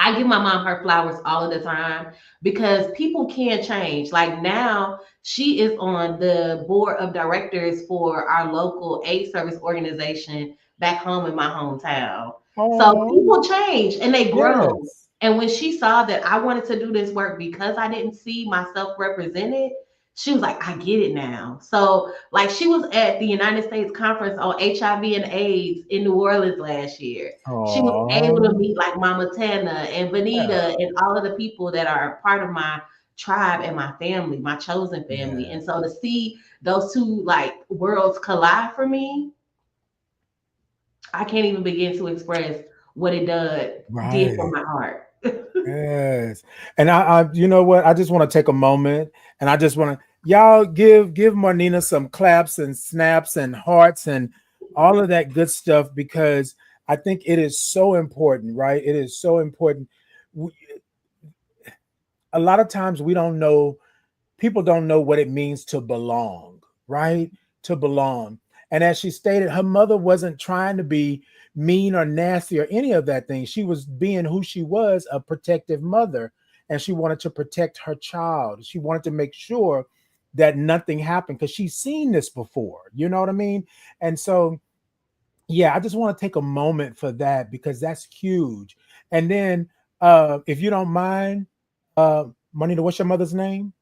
I give my mom her flowers all of the time because people can change. Like now, she is on the board of directors for our local aid service organization back home in my hometown. So Oh, people change and they grow. yes. And when she saw that I wanted to do this work because I didn't see myself represented, she was like, I get it now. So, like, she was at the United States Conference on HIV and AIDS in New Orleans last year. She was able to Oh, meet like Mama Tana and Vanita yeah. and all of the people that are a part of my tribe and my family, my chosen family. Yeah. And so to see those two like worlds collide for me, I can't even begin to express what it did for Right. my heart. Yes. And you know what? I just want to take a moment and I just want to, y'all give Marnina some claps and snaps and hearts and all of that good stuff because I think it is so important, right? It is so important. We, a lot of times we don't know, people don't know what it means to belong, right? To belong. And as she stated, her mother wasn't trying to be mean or nasty or any of that thing. She was being who she was, a protective mother, and she wanted to protect her child. She wanted to make sure that nothing happened because she's seen this before. You know what I mean? And so yeah, I just want to take a moment for that because that's huge. And then, if you don't mind, Monita, what's your mother's name?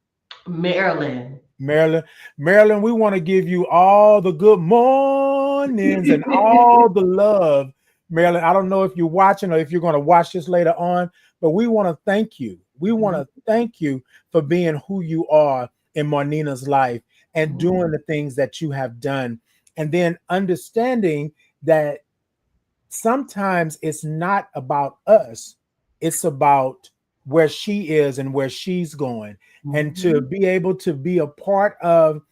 Maryland. Marilyn. Marilyn, we want to give you all the good mornings and all the love. Marilyn, I don't know if you're watching or if you're going to watch this later on, but we want to thank you. We want to thank you for being who you are in Marnina's life and doing the things that you have done. And then understanding that sometimes it's not about us, it's about where she is and where she's going. And to be able to be a part of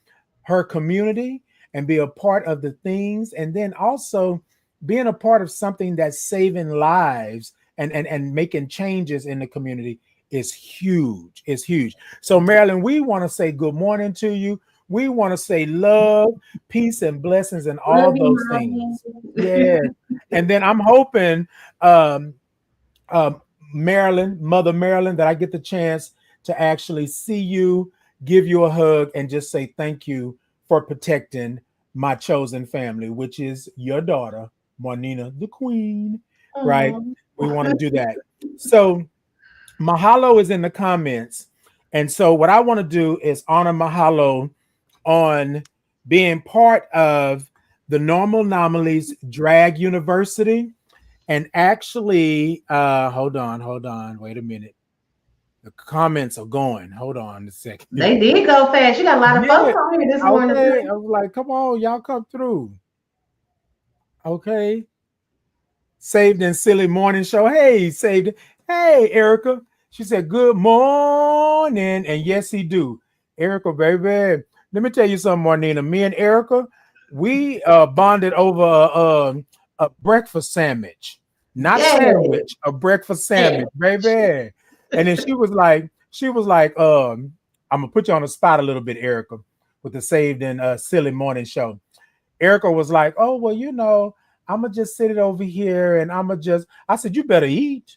her community and be a part of the things, and then also being a part of something that's saving lives and making changes in the community is huge. It's huge. So, Marilyn, we want to say good morning to you. We want to say love, peace, and blessings, and all Love those you, things. mommy. Yeah. And then I'm hoping, um, Marilyn, Mother Marilyn, that I get the chance to actually see you, give you a hug, and just say thank you for protecting my chosen family, which is your daughter, Marnina the Queen, right? Oh. We want to do that. So, Mahalo is in the comments. And so, what I want to do is honor Mahalo on being part of the Normal Anomalies Drag University. And actually, hold on, wait a minute. The comments are going. Hold on a second. They did go fast. You got a lot of Yeah. folks on here this morning. Okay. I was like, come on, y'all come through. Okay. Saved in Silly Morning Show. Hey, saved it. Hey, Erica. She said, good morning. And yes, he do. Erica, baby. Let me tell you something, Marnina. Me and Erica, we bonded over a breakfast sandwich. Not Yeah. sandwich, a breakfast Yeah. sandwich, baby. And then I'm gonna put you on the spot a little bit, Erica, with the Saved in Silly Morning Show. Erica was like, oh, well, I'm gonna just sit it over here and I said, you better eat.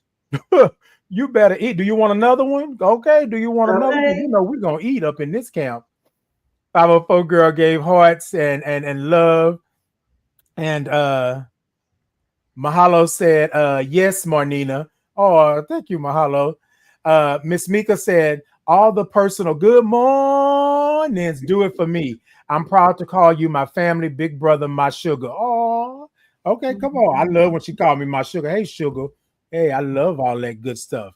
You better eat. Do you want another one? Okay. Do you want another? Because Okay. we're gonna eat up in this camp. 504 girl gave hearts and love. And Mahalo said, yes, Marnina. Oh, thank you, Mahalo. Miss Mika said, all the personal good mornings, do it for me. I'm proud to call you my family, big brother, my sugar. Oh, okay, come on. I love when she called me my sugar. Hey, sugar. Hey, I love all that good stuff.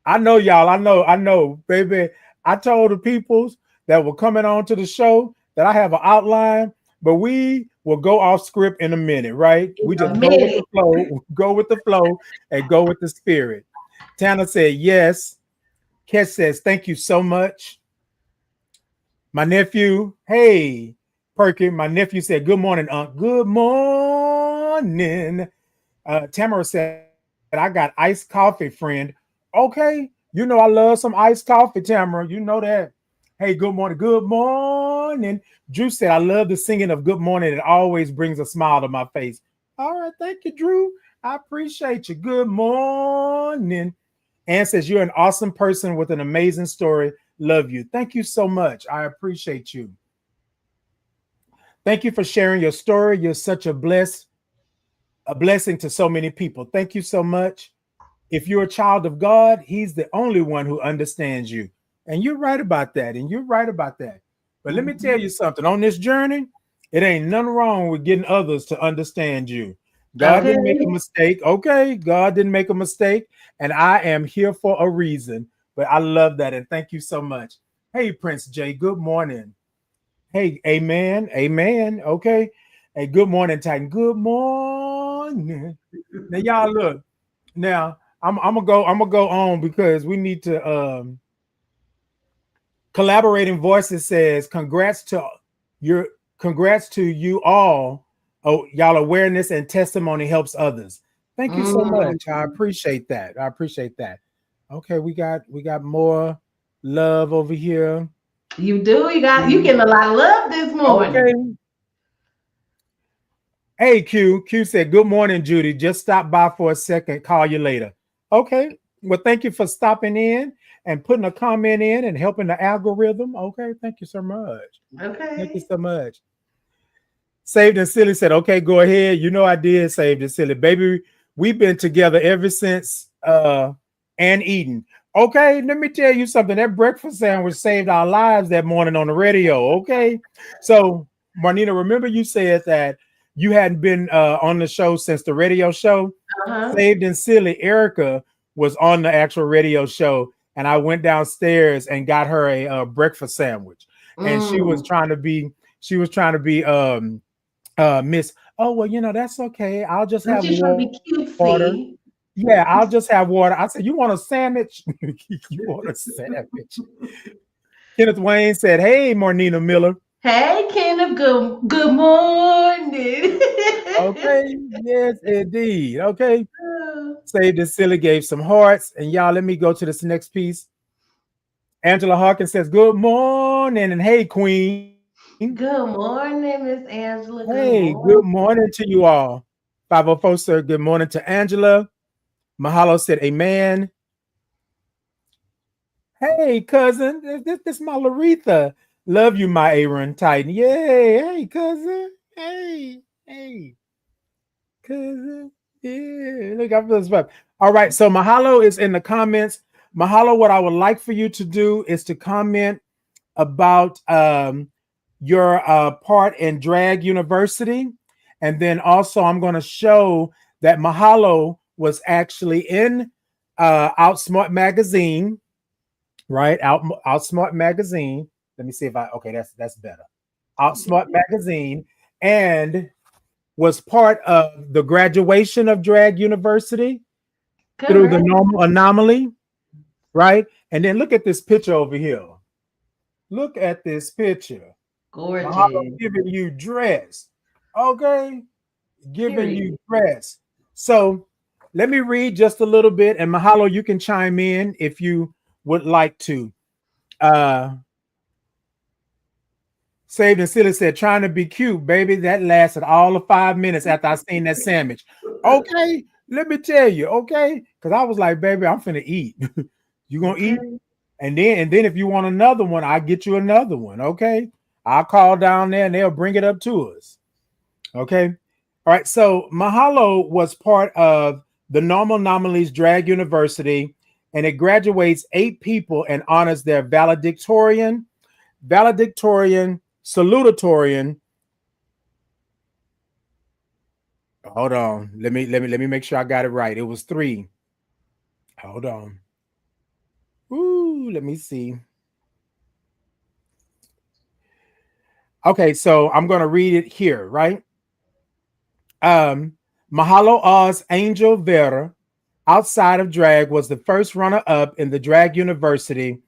I know y'all. I know, baby. I told the peoples that were coming on to the show that I have an outline, but we will go off script in a minute, right? In We a just go with the minute. flow, go with the flow, and go with the spirit. Tanner said yes. Kes says thank you so much. My nephew, hey, Perky, my nephew said good morning, Unc. Good morning. Tamara said, I got iced coffee, friend. Okay. I love some iced coffee, Tamara. You know that. Hey, good morning. Good morning. Drew said, I love the singing of good morning. It always brings a smile to my face. All right. Thank you, Drew. I appreciate you. Good morning. Ann says, you're an awesome person with an amazing story. Love you. Thank you so much. I appreciate you. Thank you for sharing your story. You're such a blessing to so many people. Thank you so much. If you're a child of God, He's the only one who understands you. And you're right about that. And you're right about that. But let me tell you something on this journey, it ain't nothing wrong with getting others to understand you. God Okay. didn't make a mistake. Okay. God didn't make a mistake. And I am here for a reason. But I love that. And thank you so much. Hey, Prince Jay, good morning. Hey, amen. Amen. Okay. Hey, good morning, Titan. Good morning. Now, y'all look. Now, I'm gonna go on because we need to collaborating voices says your congrats to you all. Oh, y'all awareness and testimony helps others. Thank you so Mm. much. I appreciate that. I appreciate that. Okay, we got more love over here. You do. You getting a lot of love this morning. Okay. Hey Q. Q said, good morning, Judy. Just stop by for a second. Call you later. Okay. Well, thank you for stopping in and putting a comment in and helping the algorithm. Okay. Thank you so much. Thank you Okay. so much. Saved and Silly said, okay, go ahead. You know I did, Saved and Silly. Baby, we've been together ever since and Eden. Okay, let me tell you something. That breakfast sandwich saved our lives that morning on the radio. Okay. So, Marnina, remember you said that you hadn't been on the show since the radio show? Uh-huh. Saved and Silly, Erica was on the actual radio show, and I went downstairs and got her a breakfast sandwich. And Mm. she was trying to be Miss, oh well, that's okay. I'll just But have she's trying to water. be cutesy. Yeah, I'll just have water. I said, you want a sandwich? You want a sandwich? Kenneth Wayne said, hey, Marnina Miller. Hey, Kenneth. Good morning. Okay, yes, indeed. Okay. Saved and Silly gave some hearts. And y'all, let me go to this next piece. Angela Hawkins says, good morning. And hey, Queen. Good morning, Miss Angela. Good Hey, good morning. morning to you all. 504 sir, good morning to Angela. Mahalo said, amen. Hey, cousin, this my Laretha. Love you, my Aaron Titan. Yay. Hey, cousin. Hey, cousin. Yeah, look, I feel this vibe. All right, so Mahalo is in the comments. Mahalo, what I would like for you to do is to comment about your part in Drag University. And then also I'm going to show that Mahalo was actually in Outsmart Magazine, right? Outsmart Magazine. Let me see if okay, that's better. Outsmart Magazine, and was part of the graduation of Drag University through the Correct. normal anomaly, right? And then look at this picture over here. Look at this picture. Mahalo Gorgeous. giving you dress. Okay. Giving Period. you dress. So let me read just a little bit, and Mahalo, you can chime in if you would like to. Saved and Silly said, trying to be cute, baby. That lasted all of 5 minutes after I seen that sandwich. Okay, let me tell you, okay? Because I was like, baby, I'm finna eat. You gonna eat? Okay. And then if you want another one, I'll get you another one. Okay. I'll call down there and they'll bring it up to us. Okay. All right. So Mahalo was part of the Normal Anomalies Drag University, and it graduates 8 people and honors their valedictorian, salutatorian. Hold on. Let me make sure I got it right. It was 3. Hold on. Ooh, let me see. Okay, so I'm gonna read it here, right? Mahalo Oz Angel Vera, outside of drag, was the first runner-up in the Drag University.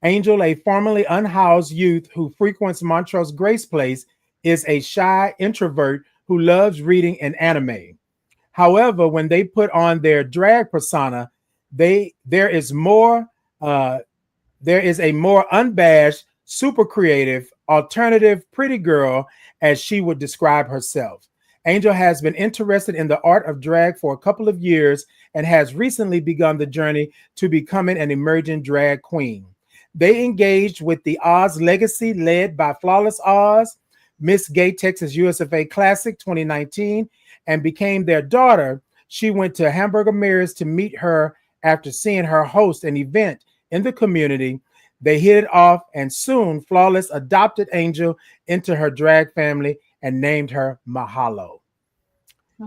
Angel, a formerly unhoused youth who frequents Montrose Grace Place, is a shy introvert who loves reading and anime. However, when they put on their drag persona, there is a more unabashed, super creative, alternative pretty girl, as she would describe herself. Angel has been interested in the art of drag for a couple of years and has recently begun the journey to becoming an emerging drag queen. They engaged with the Oz Legacy led by Flawless Oz, Miss Gay Texas USFA Classic 2019, and became their daughter. She went to Hamburger Mirrors to meet her after seeing her host an event in the community. They hit it off, and soon Flawless adopted Angel into her drag family and named her Mahalo.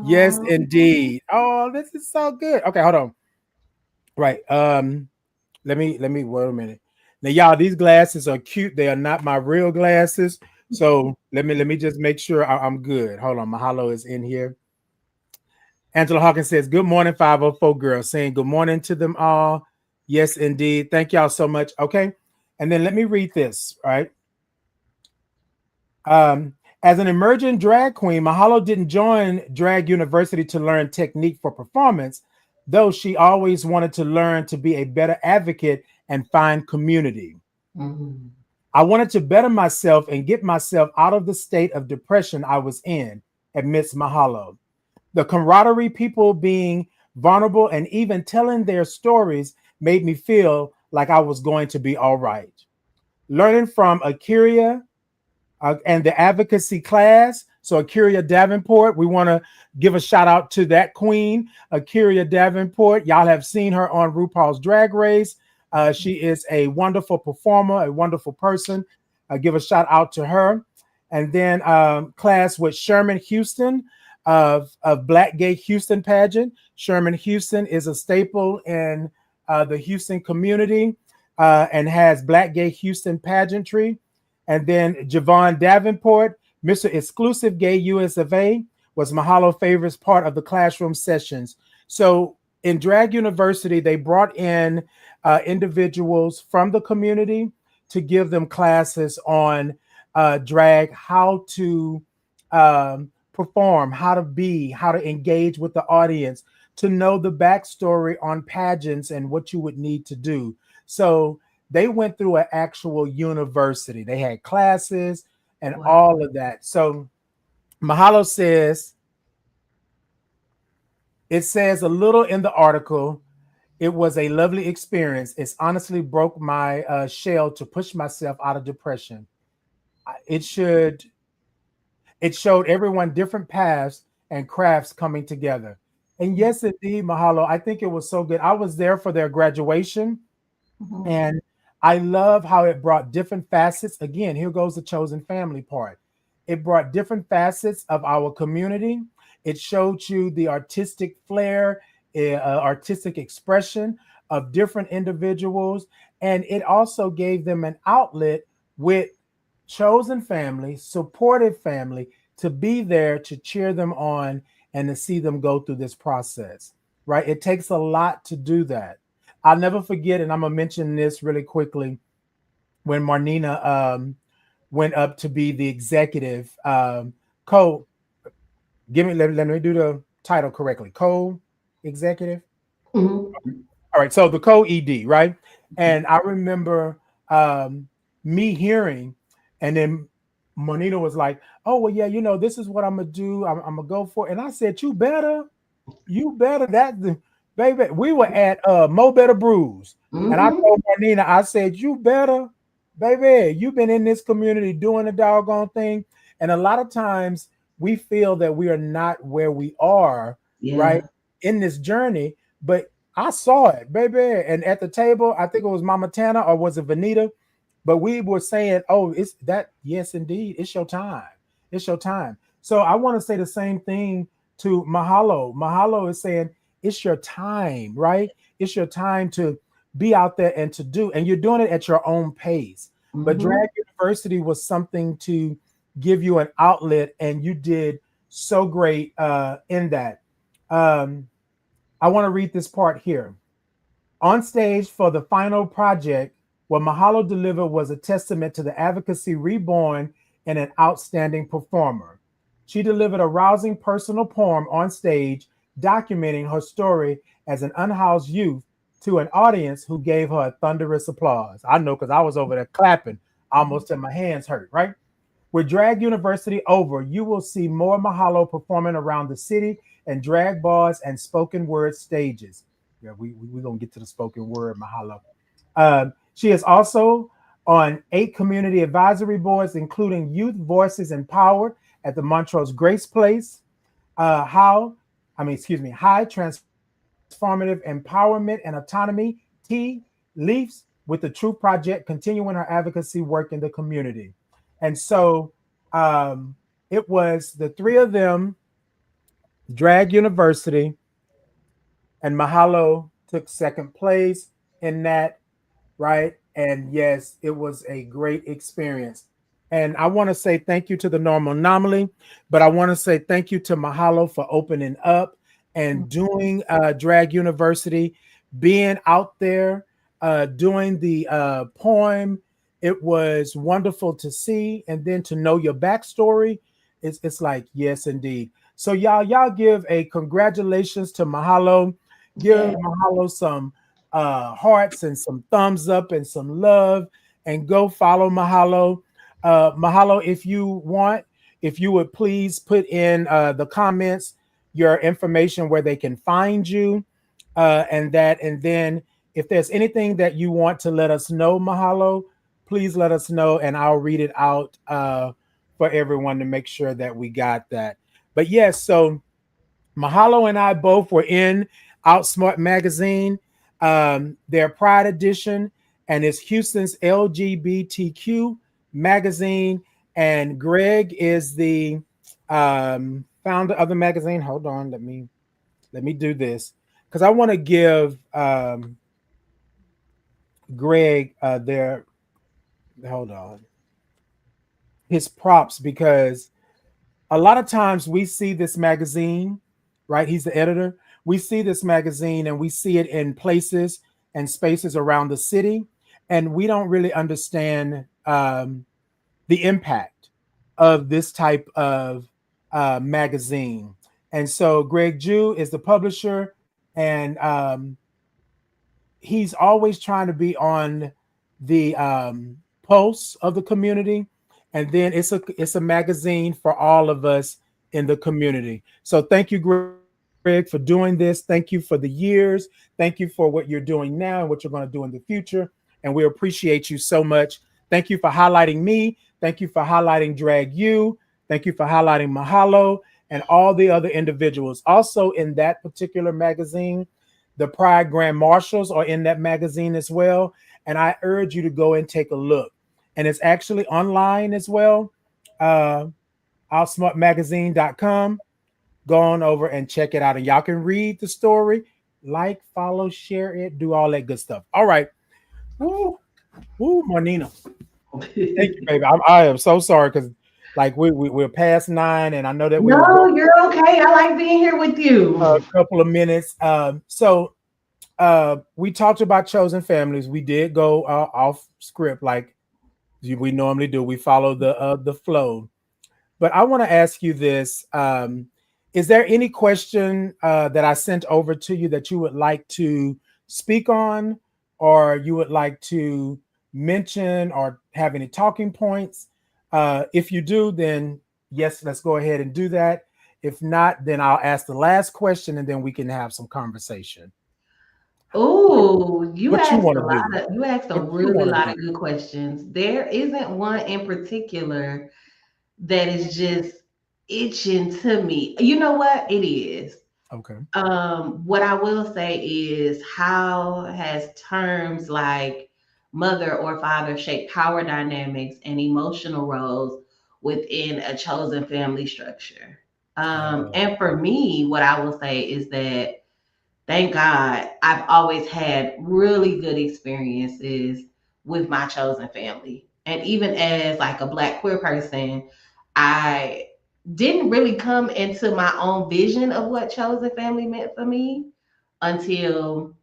Yes, Aw. indeed. Oh, this is so good. Okay, hold on. Right. Let me wait a minute. Now, y'all, these glasses are cute. They are not my real glasses. So let me just make sure I'm good. Hold on. Mahalo is in here. Angela Hawkins says, good morning, 504 girls, saying good morning to them all. Yes, indeed. Thank y'all so much. Okay. And then let me read this, right? As an emerging drag queen, Mahalo didn't join Drag University to learn technique for performance, though she always wanted to learn to be a better advocate and find community. Mhm. I wanted to better myself and get myself out of the state of depression I was in, admits Mahalo. The camaraderie, people being vulnerable and even telling their stories made me feel like I was going to be all right. Learning from Akira and the advocacy class So Akiria Davenport, we want to give a shout out to that queen, Akiria Davenport. Y'all have seen her on RuPaul's Drag Race. She is a wonderful performer, a wonderful person. Give a shout out to her. And then class with Sherman Houston of Black Gay Houston pageant. Sherman Houston is a staple in the Houston community and has Black Gay Houston pageantry. And then Javon Davenport, Mr. Exclusive Gay US of A, was Mahalo Favorite's part of the classroom sessions. So in Drag University, they brought in individuals from the community to give them classes on drag, how to perform, how to be, how to engage with the audience, to know the backstory on pageants and what you would need to do. So they went through an actual university. They had classes and all of that. So Mahalo says, it says a little in the article, it was a lovely experience. It's honestly broke my shell to push myself out of depression. It showed everyone different paths and crafts coming together. And yes, indeed, Mahalo, I think it was so good. I was there for their graduation, and I love how it brought different facets. Again, here goes the chosen family part. It brought different facets of our community. It showed you the artistic flair, artistic expression of different individuals. And it also gave them an outlet with chosen family, supportive family, to be there to cheer them on and to see them go through this process, right? It takes a lot to do that. I'll never forget, and I'm gonna mention this really quickly, when Marnina went up to be the executive co. Let me do the title correctly. Co-executive. Mm-hmm. All right, so the co-ED, right? And I remember me hearing, and then Monita was like, "Oh well, yeah, you know, this is what I'm gonna do. I'm gonna go for it." And I said, "You better, you better." Baby, we were at Mo Better Brews, and I told Marnina, I said, "You better, baby. You've been in this community doing the doggone thing." And a lot of times we feel that we are not where we are, right, in this journey, but I saw it, baby. And at the table, I think it was Mama Tana or was it Vanita? But we were saying, oh, it's that. Yes, indeed. It's your time. It's your time. So I want to say the same thing to Mahalo. Mahalo is saying, it's your time, right? It's your time to be out there and to do, and you're doing it at your own pace. But Drag University was something to give you an outlet, and you did so great in that. I want to read this part here. On stage for the final project, what Mahalo delivered was a testament to the advocacy reborn and an outstanding performer. She delivered a rousing personal poem on stage, documenting her story as an unhoused youth to an audience who gave her a thunderous applause. I know because I was over there clapping almost till my hands hurt, right? With Drag University over, you will see more Mahalo performing around the city and drag bars and spoken word stages. Yeah, we're going to get to the spoken word, Mahalo. She is also on 8 community advisory boards, including Youth Voices Empowered at the Montrose Grace Place, High Transformative Empowerment and Autonomy, T, Leafs, with the Truth Project, continuing her advocacy work in the community. And so it was the 3 of them, Drag University, and Mahalo took second place in that, right? And yes, it was a great experience. And I want to say thank you to the Normal Anomaly, but I want to say thank you to Mahalo for opening up and doing Drag University, being out there, doing the poem. It was wonderful to see, and then to know your backstory. It's like, yes, indeed. So y'all give a congratulations to Mahalo. Give Mahalo some hearts and some thumbs up and some love, and go follow Mahalo. Mahalo, if you want, if you would please put in the comments your information where they can find you, and then if there's anything that you want to let us know, Mahalo, please let us know, and I'll read it out for everyone to make sure that we got that. But yes, so Mahalo and I both were in Outsmart magazine, their Pride edition, and it's Houston's LGBTQ magazine. And Greg is the founder of the magazine. Hold on, let me do this because I want to give Greg their hold on his props because a lot of times we see this magazine, right? He's the editor. We see this magazine and we see it in places and spaces around the city, and we don't really understand the impact of this type of magazine. And so Greg Jew is the publisher, and he's always trying to be on the pulse of the community, and then it's a magazine for all of us in the community. So thank you, Greg, for doing this. Thank you for the years. Thank you for what you're doing now and what you're going to do in the future. And we appreciate you so much. Thank you for highlighting me. Thank you for highlighting Drag You. Thank you for highlighting Mahalo and all the other individuals. Also in that particular magazine, the Pride Grand Marshals are in that magazine as well. And I urge you to go and take a look. And it's actually online as well. Outsmartmagazine.com. Go on over and check it out. And y'all can read the story, like, follow, share it, do all that good stuff. All right. Woo, woo, Marnina. Thank you, baby. I am so sorry because like we're past 9, and I know that we were No, you're okay. I like being here with you. a couple of minutes. So we talked about chosen families. We did go off script like we normally do. We follow the flow. But I want to ask you this: is there any question that I sent over to you that you would like to speak on, or you would like to mention, or have any talking points? If you do, then yes, let's go ahead and do that. If not, then I'll ask the last question, and then we can have some conversation. Oh, What you want to do? you asked a What you really want to lot of do? good questions. There isn't one in particular that is just itching to me. You know what? It is. Okay. What I will say is how has terms like mother or father shaped power dynamics and emotional roles within a chosen family structure? Oh. And for me, what I will say is that thank God I've always had really good experiences with my chosen family. And even as like a black queer person, I didn't really come into my own vision of what chosen family meant for me until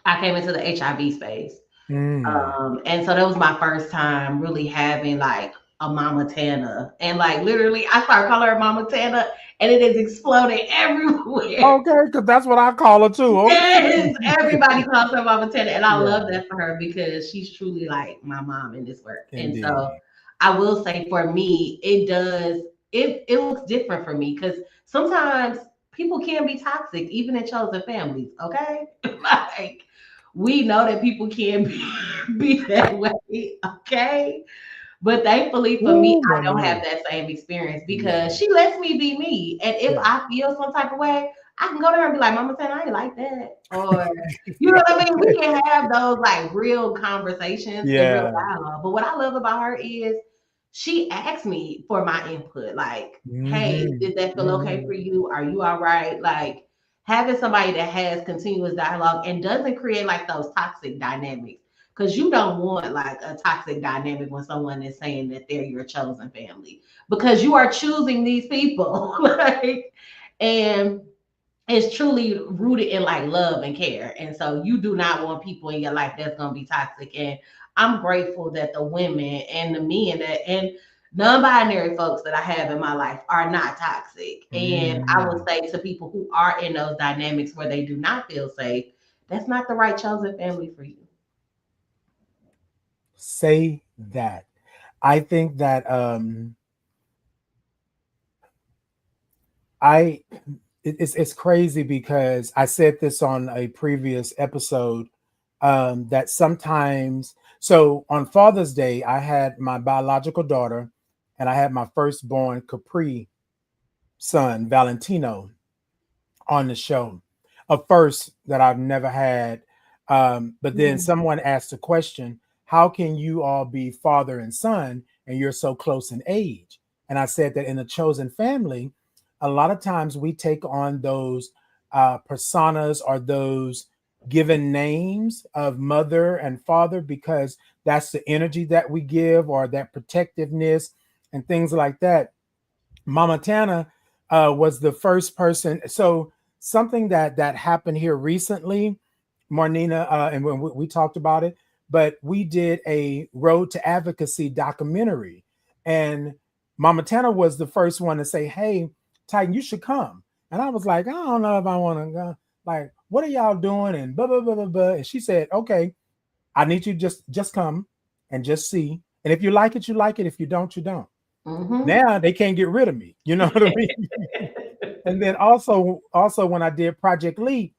I came into the HIV space. Mm. And so that was my first time really having like a Mama Tana. And like literally I started calling her Mama Tana and it is exploding everywhere. Okay, because that's what I call her too. Okay. Yes, everybody calls her Mama Tana, and I Yeah, love that for her because she's truly like my mom in this work. And so indeed. I will say for me, it does it looks different for me because sometimes people can be toxic even in chosen families. Okay, like we know that people can be that way. Okay, but thankfully for me, Ooh, I don't have Monina. that same experience Yeah, because she lets me be me. And if yeah. I feel some type of way, I can go to her and be like, Mama Tan, I ain't like that. Or, you know what I mean? We can have those like real conversations and real Yeah. dialogue. But what I love about her is she asks me for my input. Like, hey, Mm-hmm. did that feel okay Mm-hmm. for you? Are you all right? Like, having somebody that has continuous dialogue and doesn't create like those toxic dynamics because you don't want like a toxic dynamic when someone is saying that they're your chosen family because you are choosing these people like and it's truly rooted in like love and care. And so you do not want people in your life that's gonna be toxic. And I'm grateful that the women and the men that and non-binary folks that I have in my life are not toxic. And I will Mm-hmm. say to people who are in those dynamics where they do not feel safe, that's not the right chosen family for you. Say that. I think that I it's crazy because I said this on a previous episode that sometimes so on Father's Day I had my biological daughter and I had my firstborn Capri son, Valentino, on the show. A first that I've never had. But then someone asked the question, how can you all be father and son and you're so close in age? And I said that in a chosen family, a lot of times we take on those personas or those given names of mother and father because that's the energy that we give or that protectiveness and things like that. Mama Tana was the first person. So something that happened here recently, Marnina, and when we talked about it, but we did a Road to Advocacy documentary, and Mama Tana was the first one to say, "Hey, Titan, you should come." And I was like, "I don't know if I want to go. Like, what are y'all doing?" And blah blah blah blah blah. And she said, "Okay, I need you just come and just see. And if you like it, you like it. If you don't, you don't." Now they can't get rid of me. You know what I mean? And then also when I did Project Leap,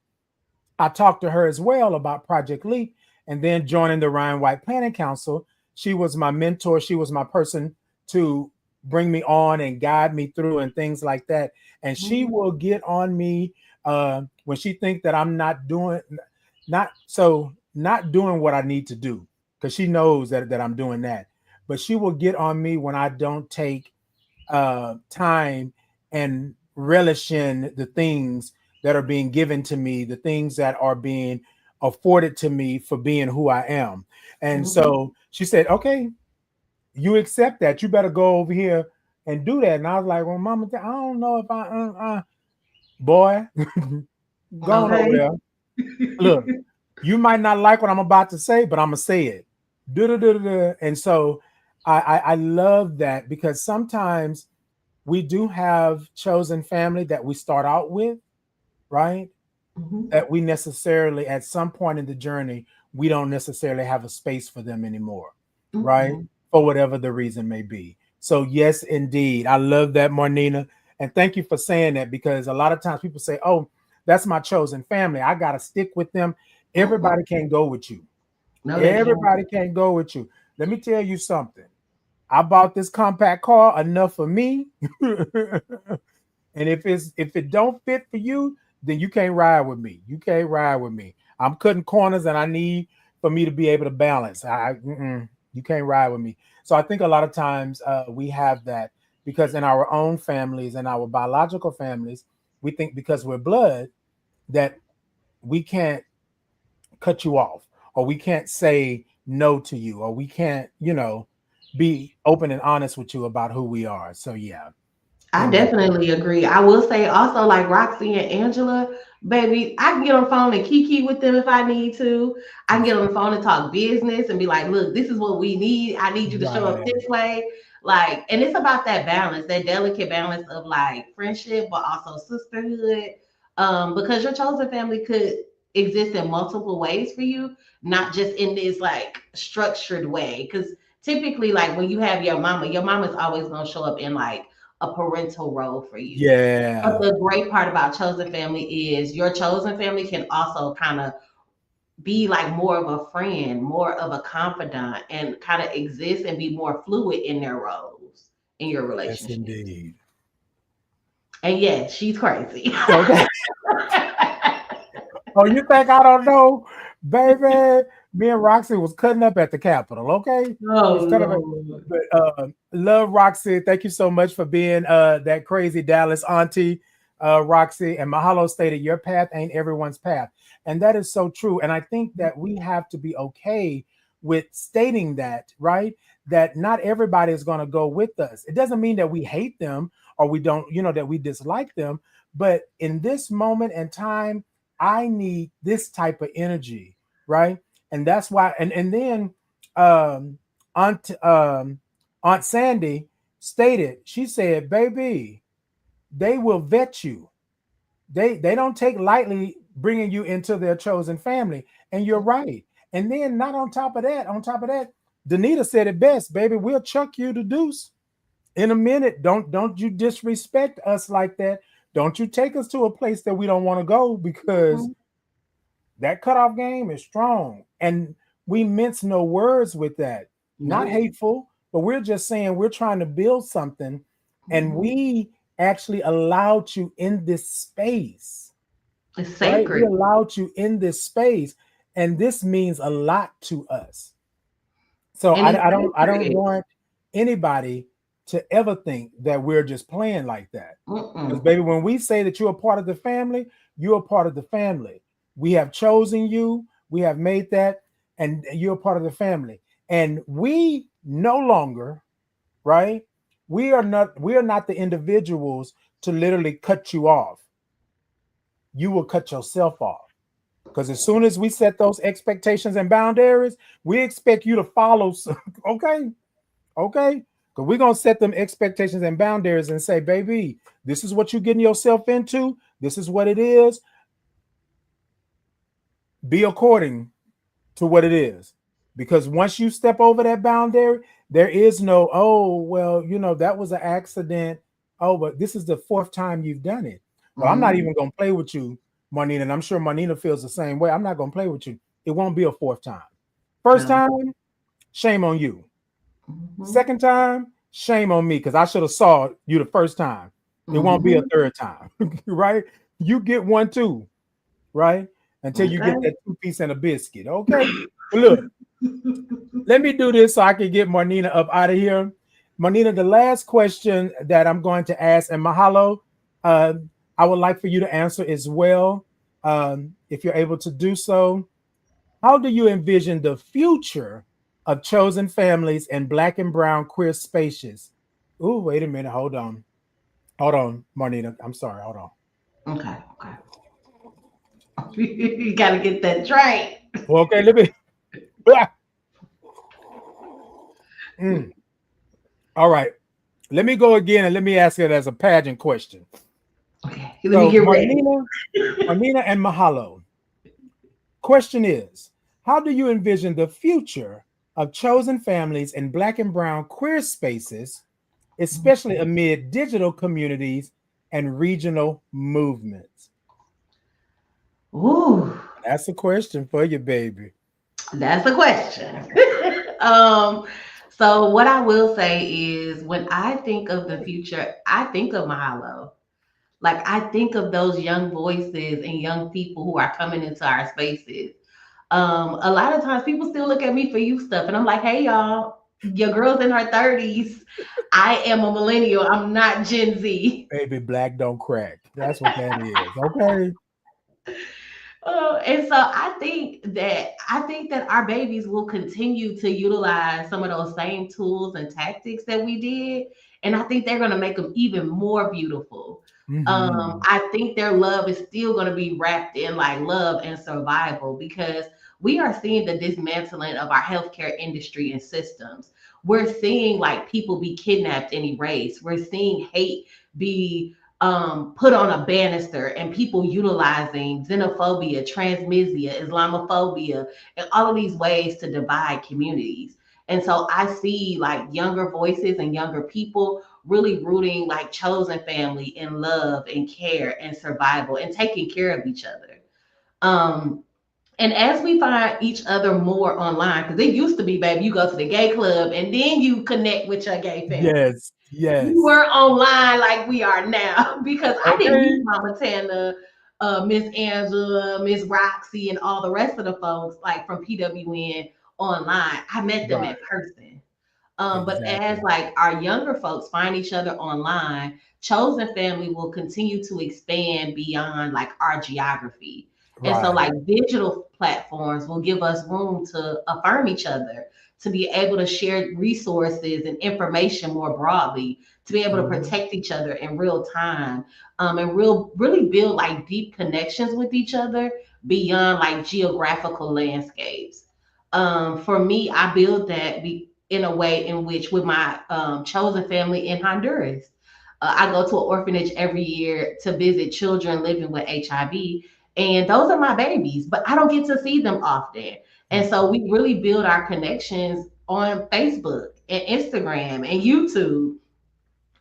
I talked to her as well about Project Leap, and then joining the Ryan White Planning Council. She was my mentor. She was my person to bring me on and guide me through and things like that. And she will get on me when she thinks that I'm not doing what I need to do, because she knows that I'm doing that. But she will get on me when I don't take time and relish in the things that are being given to me, the things that are being afforded to me for being who I am. And so she said, "Okay, you accept that. You better go over here and do that." And I was like, "Well, Mama, I don't know if boy, go on over there. Look, you might not like what I'm about to say, but I'm gonna say it." And so I love that, because sometimes we do have chosen family that we start out with, right? That we necessarily, at some point in the journey, we don't necessarily have a space for them anymore, right? For whatever the reason may be. So yes, indeed. I love that, Marnina. And thank you for saying that, because a lot of times people say, "Oh, that's my chosen family. I got to stick with them." Everybody can't go with you. No, they can't. Everybody can't go with you. Let me tell you something. I bought this compact car enough for me. And if it don't fit for you, then you can't ride with me. You can't ride with me. I'm cutting corners, and I need for me to be able to balance. You can't ride with me. So I think a lot of times we have that, because in our own families and our biological families, we think because we're blood that we can't cut you off, or we can't say no to you, or we can't, be open and honest with you about who we are. So yeah. I Indeed. definitely agree. I will say also, like Roxy and Angela, baby, I can get on the phone and kiki with them if I need to. I can get on the phone and talk business and be like, "Look, this is what we need. I need you to show up Right. this way." Like, and it's about that balance, that delicate balance of like friendship, but also sisterhood. Because your chosen family could exist in multiple ways for you, not just in this like structured way. Because typically, like when you have your mama's always gonna show up in like a parental role for you. But Yeah. the great part about chosen family is your chosen family can also kind of be like more of a friend, more of a confidant, and kind of exist and be more fluid in their roles in your Yes, relationships. indeed. And yes, she's crazy. Okay. Oh, you think I don't know, baby? Me and Roxy was cutting up at the Capitol. Okay, Oh was cutting up. Lord. But love Roxy. Thank you so much for being that crazy Dallas auntie, Roxy. And Mahalo stated, "Your path ain't everyone's path," and that is so true. And I think that we have to be okay with stating that, right? That not everybody is going to go with us. It doesn't mean that we hate them or we don't, that we dislike them. But in this moment and time, I need this type of energy, right? And that's why. And then um, Aunt Sandy stated, she said, "Baby, they will vet you. They don't take lightly bringing you into their chosen family." And you're right. And then not on top of that, Danita said it best, "Baby, we'll chuck you the deuce in a minute. Don't you disrespect us like that. Don't you take us to a place that we don't want to go, because that cutoff game is strong." And we mince no words with that. Not No. hateful, but we're just saying we're trying to build something, and Mhm. we actually allowed you in this space, It's right? We sacred. allowed you in this space, and this means a lot to us. So And it's I don't sacred. want anybody to ever think that we're just playing like that. Because Mm-mm. baby, when we say that you're a part of the family, you're a part of the family. We have chosen you, we have made that, and you're a part of the family. And we no longer, right? We are not the individuals to literally cut you off. You will cut yourself off. Because as soon as we set those expectations and boundaries, we expect you to follow. Okay, okay. Because we're gonna set them expectations and boundaries and say, baby, this is what you're getting yourself into. This is what it is. Be according to what it is. Because once you step over that boundary, there is no, oh, well, that was an accident. Oh, but this is the fourth time you've done it. Well, I'm not Mhm. even gonna play with you, Marnina, and I'm sure Marnina feels the same way. I'm not gonna play with you. It won't be a fourth time. First No. time, shame on you. Mhm. Second time, shame on me because I should have saw you the first time. It won't be a Mhm. third time, right? You get one too, right? Until you get Okay. that two-piece and a biscuit. Okay. Well, look, let me do this so I can get Marnina up out of here. Marnina, the last question that I'm going to ask, and Mahalo, uh, I would like for you to answer as well, if you're able to do so. How do you envision the future of chosen families and Black and brown queer spaces? Ooh, wait a minute. Hold on. Hold on, Marnina. I'm sorry. Hold on. Okay. Okay. You gotta get that right. Well, okay, let me. Mm. All right. Let me go again and let me ask it as a pageant question. Okay. Let me So, get ready. Marnina and Mahalo. Question is, how do you envision the future of chosen families in Black and brown queer spaces, especially amid digital communities and regional movements? Ooh, That's a question for you, baby. that's a question. um, so what I will say is when I think of the future, I think of Mahalo. Like I think of those young voices and young people who are coming into our spaces. A lot of times people still look at me for youth stuff, and I'm like, hey y'all, your girl's in her 30s. I am a millennial. I'm not Gen Z. Baby, black don't crack. That's what that is. Okay. And so I think that our babies will continue to utilize some of those same tools and tactics that we did, and I think they're going to make them even more beautiful. Hmm. I think their love is still going to be wrapped in like love and survival because we are seeing the dismantling of our healthcare industry and systems. We're seeing like people be kidnapped and erased. We're seeing hate be put on a banister and people utilizing xenophobia, transmisia, Islamophobia, and all of these ways to divide communities. And so I see like younger voices and younger people really rooting like chosen family in love and care and survival and taking care of each other. Um, and as we find each other more online, because it used to be, baby, you go to the gay club and then you connect with your gay family. Yes, We yes. weren't online like we are now because I didn't meet Okay. Mama Tana, Miss Angela, Miss Roxy, and all the rest of the folks like from PWN online. I met them in Right. person. But as Exactly. like our younger folks find each other online, chosen family will continue to expand beyond like our geography. And so Right. like digital platforms will give us room to affirm each other, to be able to share resources and information more broadly, to be able to Mhm. protect each other in real time, and really build like deep connections with each other beyond like geographical landscapes. For me, I build that in a way in which with my chosen family in Honduras. I go to an orphanage every year to visit children living with HIV, and those are my babies, but I don't get to see them often. And so Mhm. we really build our connections on Facebook and Instagram and YouTube.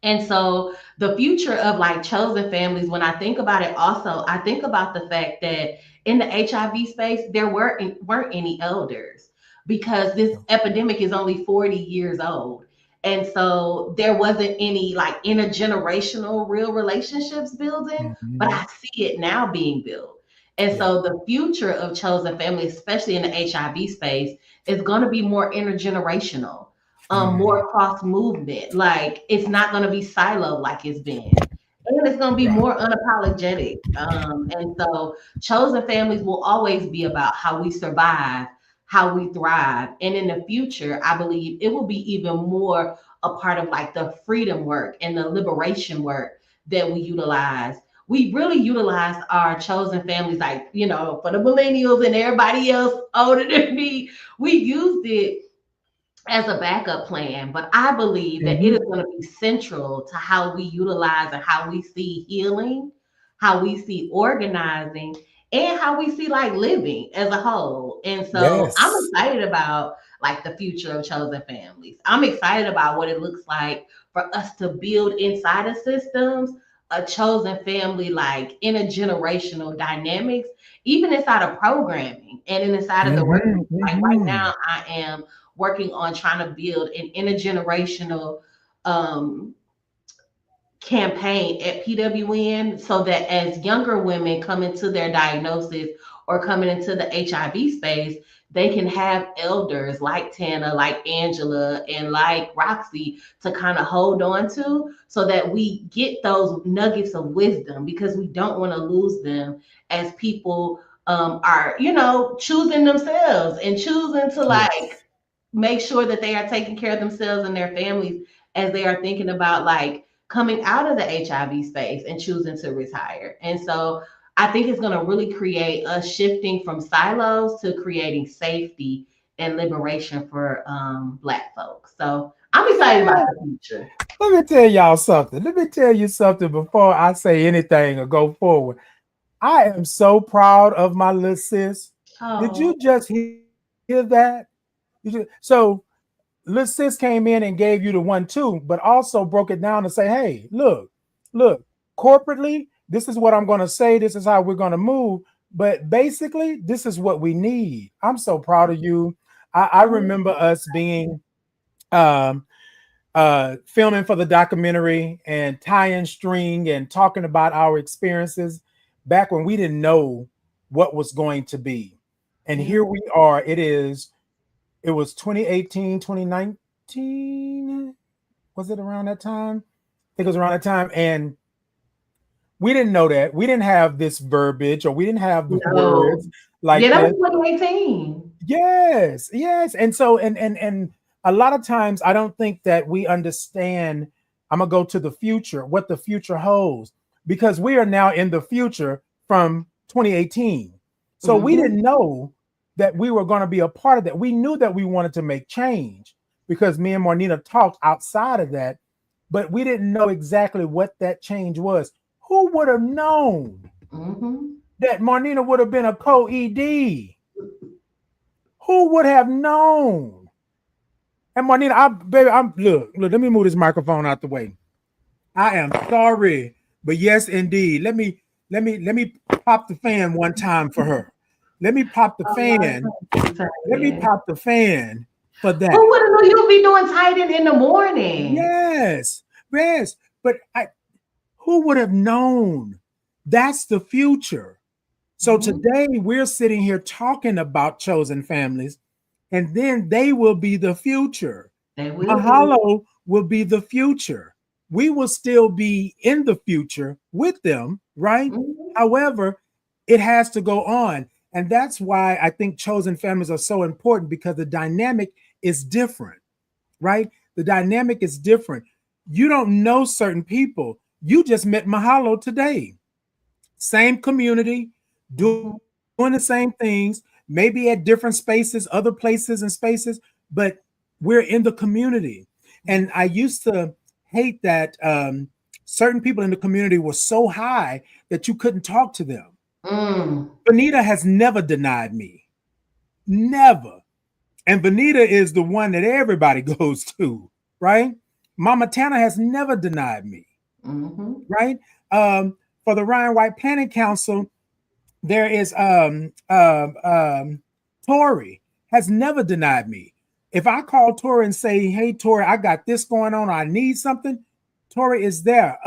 And so the future of like chosen families, when I think about it, also, I think about the fact that in the HIV space, there weren't any elders because this epidemic is only 40 years old. And so there wasn't any like intergenerational real relationships building, but Mhm. I see it now being built. And Yeah. so the future of chosen family, especially in the HIV space, is going to be more intergenerational, Mhm. more cross movement. Like it's not going to be siloed like it's been. And it's going to be Right. more unapologetic. And so chosen families will always be about how we survive, how we thrive. And in the future, I believe it will be even more a part of like the freedom work and the liberation work that we utilize. We really utilize our chosen families, like, you know, for the millennials and everybody else older than me, we used it as a backup plan. But I believe that it Mhm. is going to be central to how we utilize and how we see healing, how we see organizing, and how we see like living as a whole. And so I'm Yes. excited about like the future of chosen families. I'm excited about what it looks like for us to build inside of systems a chosen family, like intergenerational dynamics, even inside of programming and inside of the work. Mhm. Like right Mhm. now, I am working on trying to build an intergenerational um, campaign at PWN so that as younger women come into their diagnosis or coming into the HIV space, they can have elders like Tana, like Angela, and like Roxy to kind of hold on to so that we get those nuggets of wisdom because we don't want to lose them as people are, you know, choosing themselves and choosing to like Yes. make sure that they are taking care of themselves and their families as they are thinking about like coming out of the HIV space and choosing to retire. And so I think it's going to really create us shifting from silos to creating safety and liberation for Black folks. So I'm excited about Yeah. the future. Let me tell y'all something. Let me tell you something before I say anything or go forward. I am so proud of my little sis. Did Oh, you just hear that? So little sis came in and gave you the 1-2, but also broke it down and say, hey, look, corporately, this is what I'm going to say. This is how we're going to move. But basically, this is what we need. I'm so proud of you. I remember us being um, filming for the documentary and tying string and talking about our experiences back when we didn't know what was going to be. And yeah. here we are. It was 2018, 2019. Was it around that time? I think it was around that time. And we didn't know that. We didn't have this verbiage or we didn't have the No. words Yeah, like that was this. 2018. Yes, yes. And so and a lot of times I don't think that we understand. I'm gonna go to the future, what the future holds, because we are now in the future from 2018. So we Mm-hmm. didn't know that we were going to be a part of that. We knew that we wanted to make change because me and Marnita talked outside of that, but we didn't know exactly what that change was. Who would have known Mm-hmm. that Marnita would have been a co-ED? Who would have known? And Marnita, baby, look, let me move this microphone out the way. I am sorry, but yes, indeed. Let me pop the fan one time for her. Let me pop the Oh, God, fan. thank you, Let me Taylor. pop the fan for that. Who would have known you'd be doing Titan in the morning? Yes, yes. But who would have known? That's the future. So Mhm. today we're sitting here talking about chosen families, and then they will be the future. They will be. Mahalo will be the future. We will still be in the future with them, right? Mhm. However, it has to go on. And that's why I think chosen families are so important because the dynamic is different, right? The dynamic is different. You don't know certain people. You just met Mahalo today. Same community, doing the Mhm. same things, maybe at different spaces, other places and spaces, but we're in the community. And I used to hate that certain people in the community were so high that you couldn't talk to them. Mm. Benita has never denied me, never. And Benita is the one that everybody goes to, right? Mama Tana has never denied me, Mhm. right? For the Ryan White Planning Council, there is Tori has never denied me. If I call Tori and say, hey, Tori, I got this going on, I need something, Tori is there.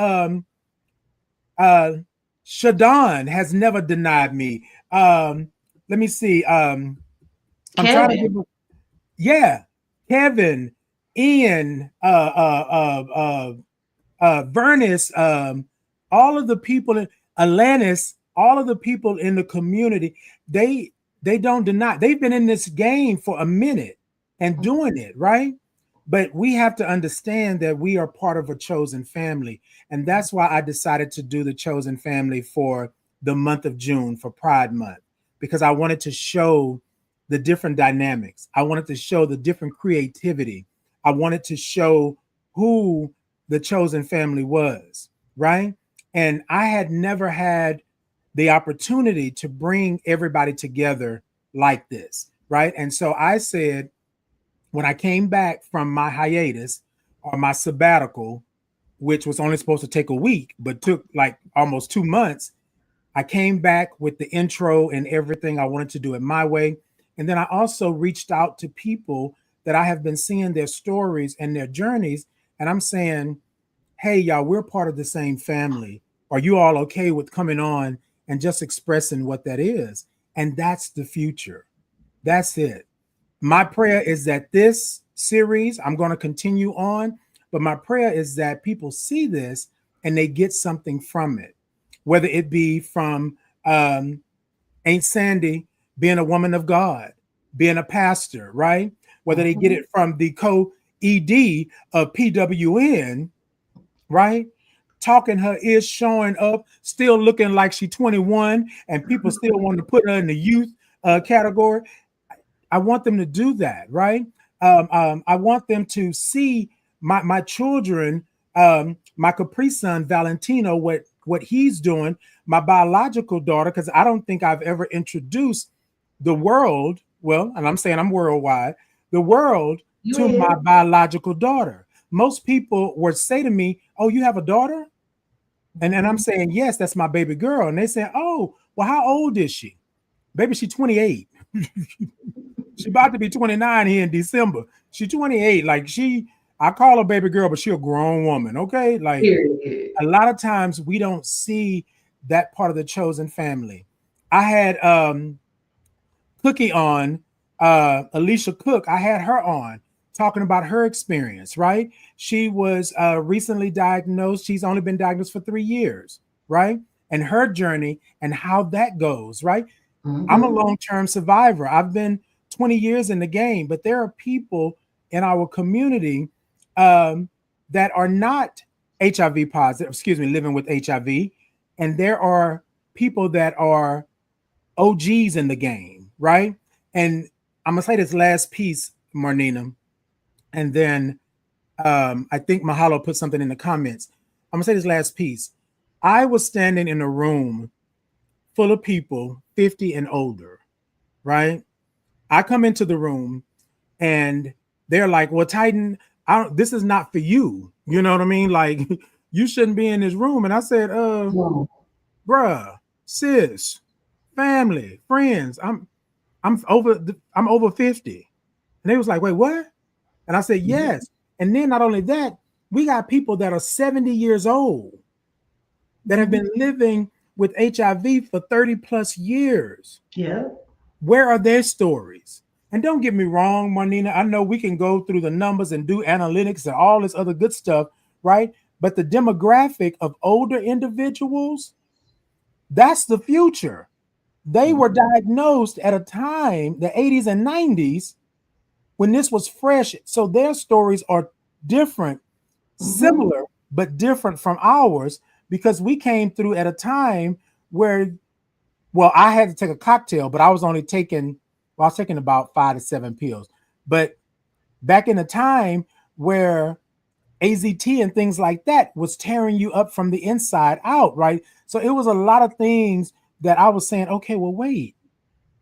Shadon has never denied me. Let me see. I'm trying to Kevin. give yeah, Kevin, Ian, Vernis, all of the people in Atlantis, all of the people in the community, they don't deny. They've been in this game for a minute and doing it, right? But we have to understand that we are part of a chosen family. And that's why I decided to do the chosen family for the month of June, for Pride Month, because I wanted to show the different dynamics. I wanted to show the different creativity. I wanted to show who the chosen family was, right? And I had never had the opportunity to bring everybody together like this, right? And so I said, when I came back from my hiatus or my sabbatical, which was only supposed to take a week, but took like almost 2 months, I came back with the intro and everything. I wanted to do it my way. And then I also reached out to people that I have been seeing their stories and their journeys. And I'm saying, hey, y'all, we're part of the same family. Are you all okay with coming on and just expressing what that is? And that's the future. That's it. My prayer is that this series, I'm going to continue on, but my prayer is that people see this and they get something from it, whether it be from Aunt Sandy being a woman of God, being a pastor, right? Whether they get it from the co-ED of PWN, right? Talking her ears showing up, still looking like she's 21, and people still want to put her in the youth category. I want them to do that, right? I want them to see my children, my Capri son Valentino, what he's doing, my biological daughter, because I don't think I've ever introduced the world, well, and I'm saying I'm worldwide, the world to my biological daughter. Most people would say to me, "Oh, you have a daughter?" And I'm saying, "Yes, that's my baby girl." And they say, "Oh, well, how old is she?" Baby, she's 28. She about to be 29 here in December. She's 28. Like I call her baby girl, but she a grown woman. Okay. Like a lot of times we don't see that part of the chosen family. I had Cookie on, Alicia Cook. I had her on talking about her experience, right? She was recently diagnosed. She's only been diagnosed for 3 years, right? And her journey and how that goes, right? I'm a long-term survivor. I've been 20 years in the game, but there are people in our community that are not HIV positive, living with HIV. And there are people that are OGs in the game, right? And I'm gonna say this last piece, Marnina, and then I think Mahalo put something in the comments. I'm gonna say this last piece. I was standing in a room full of people 50 and older, right? I come into the room and they're like, well, Titan, this is not for you. You know what I mean? Like, you shouldn't be in this room. And I said, bruh, sis, family, friends, I'm over 50. And they was like, wait, what? And I said, yes. And then not only that, we got people that are 70 years old that have been living with HIV for 30 plus years. Yeah. Where are their stories? And don't get me wrong, Marnina, I know we can go through the numbers and do analytics and all this other good stuff, right? But the demographic of older individuals, that's the future. They were diagnosed at a time, the 80s and 90s, when this was fresh. So their stories are different, similar, but different from ours because we came through at a time where, well, I had to take a cocktail, but I was taking about 5 to 7 pills. But back in a time where AZT and things like that was tearing you up from the inside out, right? So it was a lot of things that I was saying, okay, well, wait,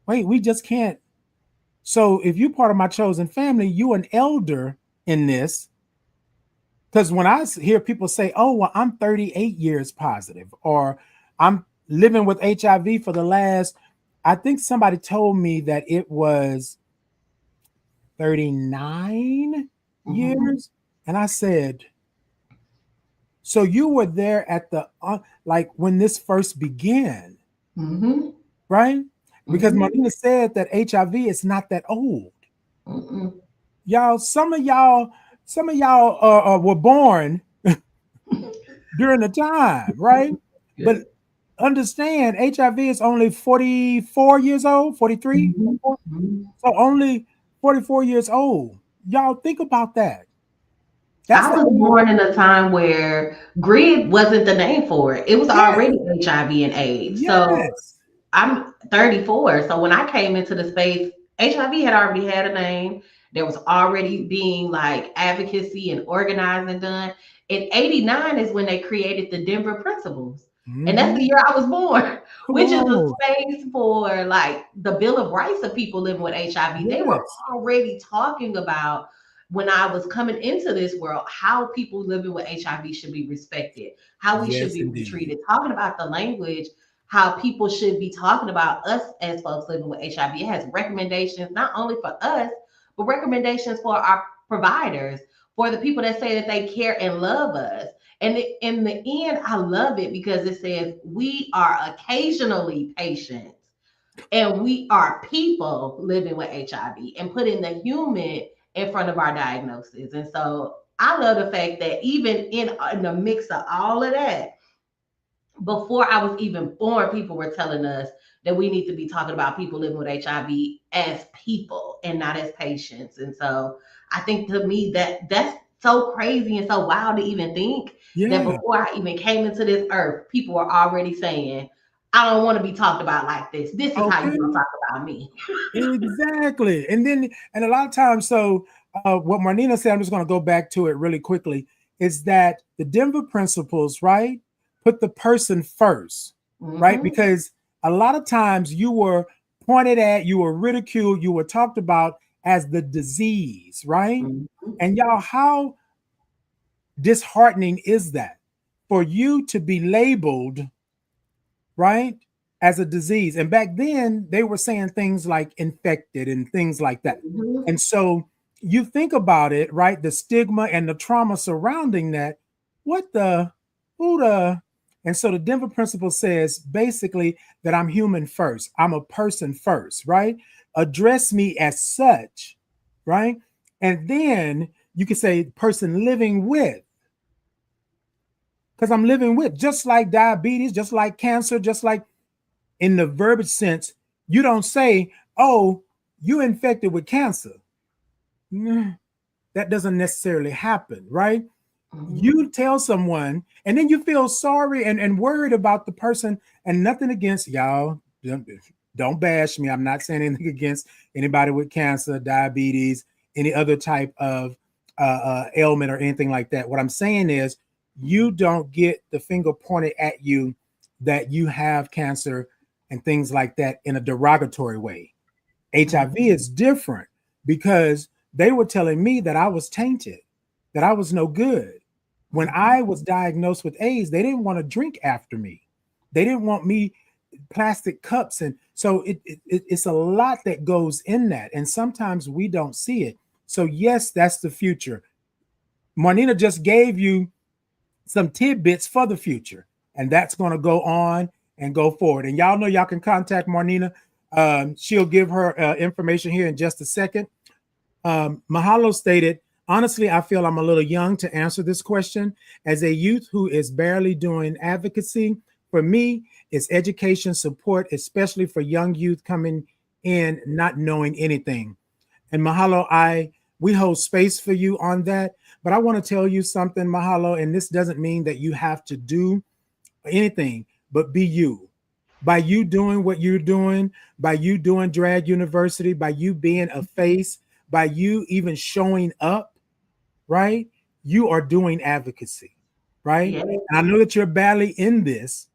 we just can't. So if you're part of my chosen family, you're an elder in this. Because when I hear people say, oh, well, I'm 38 years positive, or I'm living with HIV for the last, I think somebody told me that it was 39 Mhm. years. And I said, so you were there at the, like when this first began, Mhm. right? Because Mhm. Marlena said that HIV is not that old. Mhm. Y'all, some of y'all were born during the time, right? Yeah. But understand HIV is only 44 years old, 43, Mhm. 44. Mhm. So only 44 years old. Y'all think about that. That's I the was age. born in a time where GRID wasn't the name for it. It was Yes, already HIV and AIDS. So yes. I'm 34. So when I came into the space, HIV had already had a name. There was already being like advocacy and organizing done. In 89 is when they created the Denver Principles. And that's the Hmm. year I was born, Come which is a on. space for like the Bill of Rights of people living with HIV. They were Yes, already talking about when I was coming into this world, how people living with HIV should be respected, how we should yes, be indeed. treated, talking about the language, how people should be talking about us as folks living with HIV. It has recommendations not only for us, but recommendations for our providers, for the people that say that they care and love us. And in the end, I love it because it says we are occasionally patients and we are people living with HIV and putting the human in front of our diagnosis. And so I love the fact that even in the mix of all of that, before I was even born, people were telling us that we need to be talking about people living with HIV as people and not as patients. And so I think to me that's so crazy and so wild to even think that Yeah. before I even came into this earth, people were already saying, I don't want to be talked about like this. This is how you're gonna Okay. talk about me. Exactly. And then, and a lot of times, so what Marnina said, I'm just going to go back to it really quickly, is that the Denver principles, right, put the person first, right? Mm-hmm. Because a lot of times you were pointed at, you were ridiculed, you were talked about as the disease, right? Mm-hmm. And y'all, how disheartening is that for you to be labeled, right, as a disease? And back then, they were saying things like infected and things like that. Mm-hmm. And so you think about it, right? The stigma and the trauma surrounding that. What the, who the, and so the Denver principle says basically that I'm human first. I'm a person first, right? Address me as such, right? And then you can say person living with, because I'm living with, just like diabetes, just like cancer, just like in the verbiage sense, you don't say, oh, you infected with cancer. That doesn't necessarily happen, right? Mm-hmm. You tell someone, and then you feel sorry and worried about the person, and nothing against y'all. Don't bash me. I'm not saying anything against anybody with cancer, diabetes, any other type of ailment or anything like that. What I'm saying is, you don't get the finger pointed at you that you have cancer and things like that in a derogatory way. HIV is different because they were telling me that I was tainted, that I was no good. When Mm-hmm. I was diagnosed with AIDS, they didn't want to drink after me. They didn't want me plastic cups. And so it's a lot that goes in that. And sometimes we don't see it. So, yes, that's the future. Marnina just gave you some tidbits for the future, and that's going to go on and go forward. And y'all know y'all can contact Marnina. She'll give her information here in just a second. Mahalo stated, honestly, I feel I'm a little young to answer this question. As a youth who is barely doing advocacy, for me, it's education support, especially for young youth coming in not knowing anything. And Mahalo, we hold space for you on that. But I want to tell you something, Mahalo, and this doesn't mean that you have to do anything, but be you. By you doing what you're doing, by you doing Drag University, by you being a face, by you even showing up, right? You are doing advocacy, right? Yeah. And I know that you're badly in this,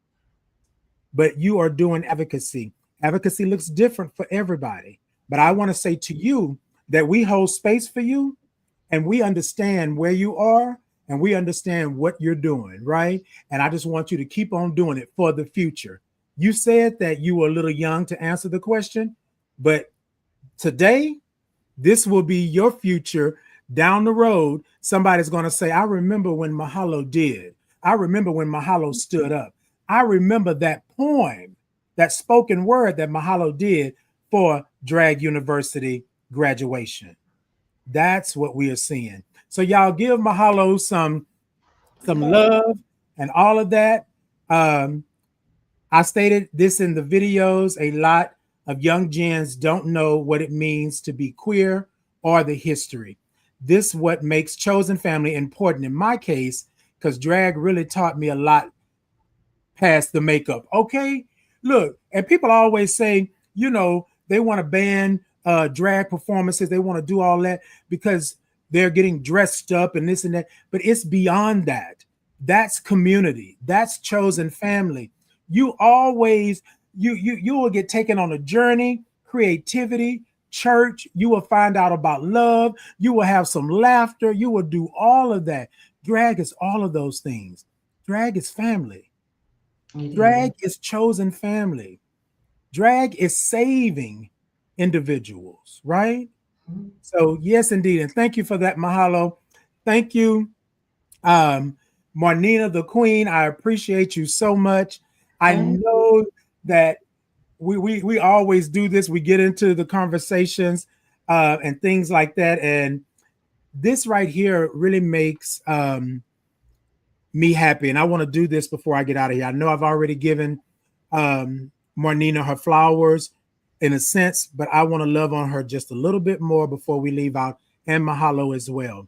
but you are doing advocacy. Advocacy looks different for everybody. But I want to say to you that we hold space for you and we understand where you are and we understand what you're doing, right? And I just want you to keep on doing it for the future. You said that you were a little young to answer the question, but today This will be your future down the road. Somebody's going to say, I remember when Mahalo did. I remember when Mahalo stood up. I remember that poem, that spoken word that Mahalo did for Drag University graduation. That's what we are seeing. So y'all give Mahalo some love and all of that. Um, I stated this in the videos. A lot of young gens don't know what it means to be queer or the history. This what makes chosen family important in my case, because drag really taught me a lot past the makeup. Okay, look, and people always say, they want to ban drag performances. They want to do all that because they're getting dressed up and this and that. But it's beyond that. That's community. That's chosen family. You always you will get taken on a journey, creativity, church. You will find out about love. You will have some laughter. You will do all of that. Drag is all of those things. Drag is family. Drag is chosen family. Drag is saving individuals, right? So, yes, indeed. And thank you for that, Mahalo. Thank you, Marnina the Queen. I appreciate you so much. I know that we always do this. We get into the conversations and things like that. And this right here really makes me happy. And I want to do this before I get out of here. I know I've already given Marnina her flowers in a sense, but I want to love on her just a little bit more before we leave out, and Mahalo as well.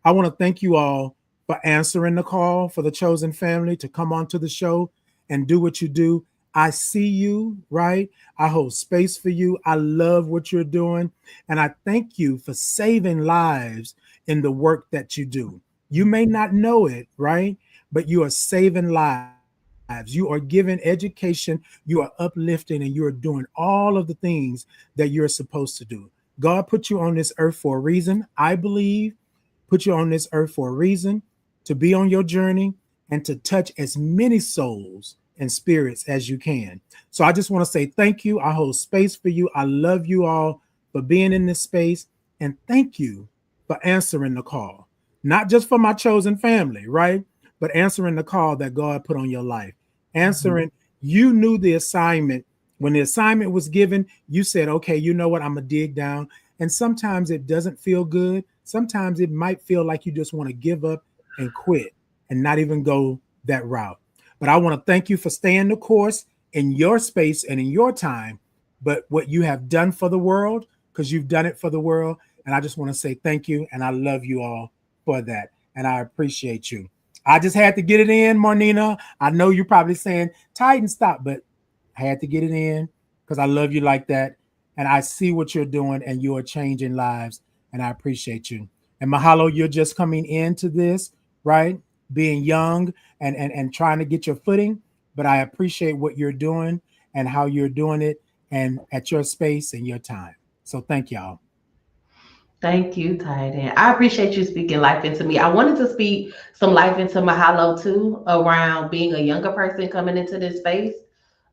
I want to thank you all for answering the call for the chosen family to come onto the show and do what you do. I see you, right? I hold space for you. I love what you're doing. And I thank you for saving lives in the work that you do. You may not know it, right? But you are saving lives. You are giving education. You are uplifting, and you are doing all of the things that you're supposed to do. God put you on this earth for a reason. I believe put you on this earth for a reason, to be on your journey and to touch as many souls and spirits as you can. So I just want to say thank you. I hold space for you. I love you all for being in this space. And thank you for answering the call, not just for my chosen family, right? But answering the call that God put on your life. Answering, you knew the assignment. When the assignment was given, you said, okay, you know what? I'm going to dig down. And sometimes it doesn't feel good. Sometimes it might feel like you just want to give up and quit and not even go that route. But I want to thank you for staying the course in your space and in your time, but what you have done for the world, because you've done it for the world. And I just want to say thank you. And I love you all for that. And I appreciate you. I just had to get it in, Marnina. I know you're probably saying, Titan, stop, but I had to get it in because I love you like that. And I see what you're doing and you are changing lives. And I appreciate you. And Mahalo, you're just coming into this, right? Being young and trying to get your footing. But I appreciate what you're doing and how you're doing it and at your space and your time. So thank y'all. Thank you, Titan. I appreciate you speaking life into me. I wanted to speak some life into Mahalo too, around being a younger person coming into this space.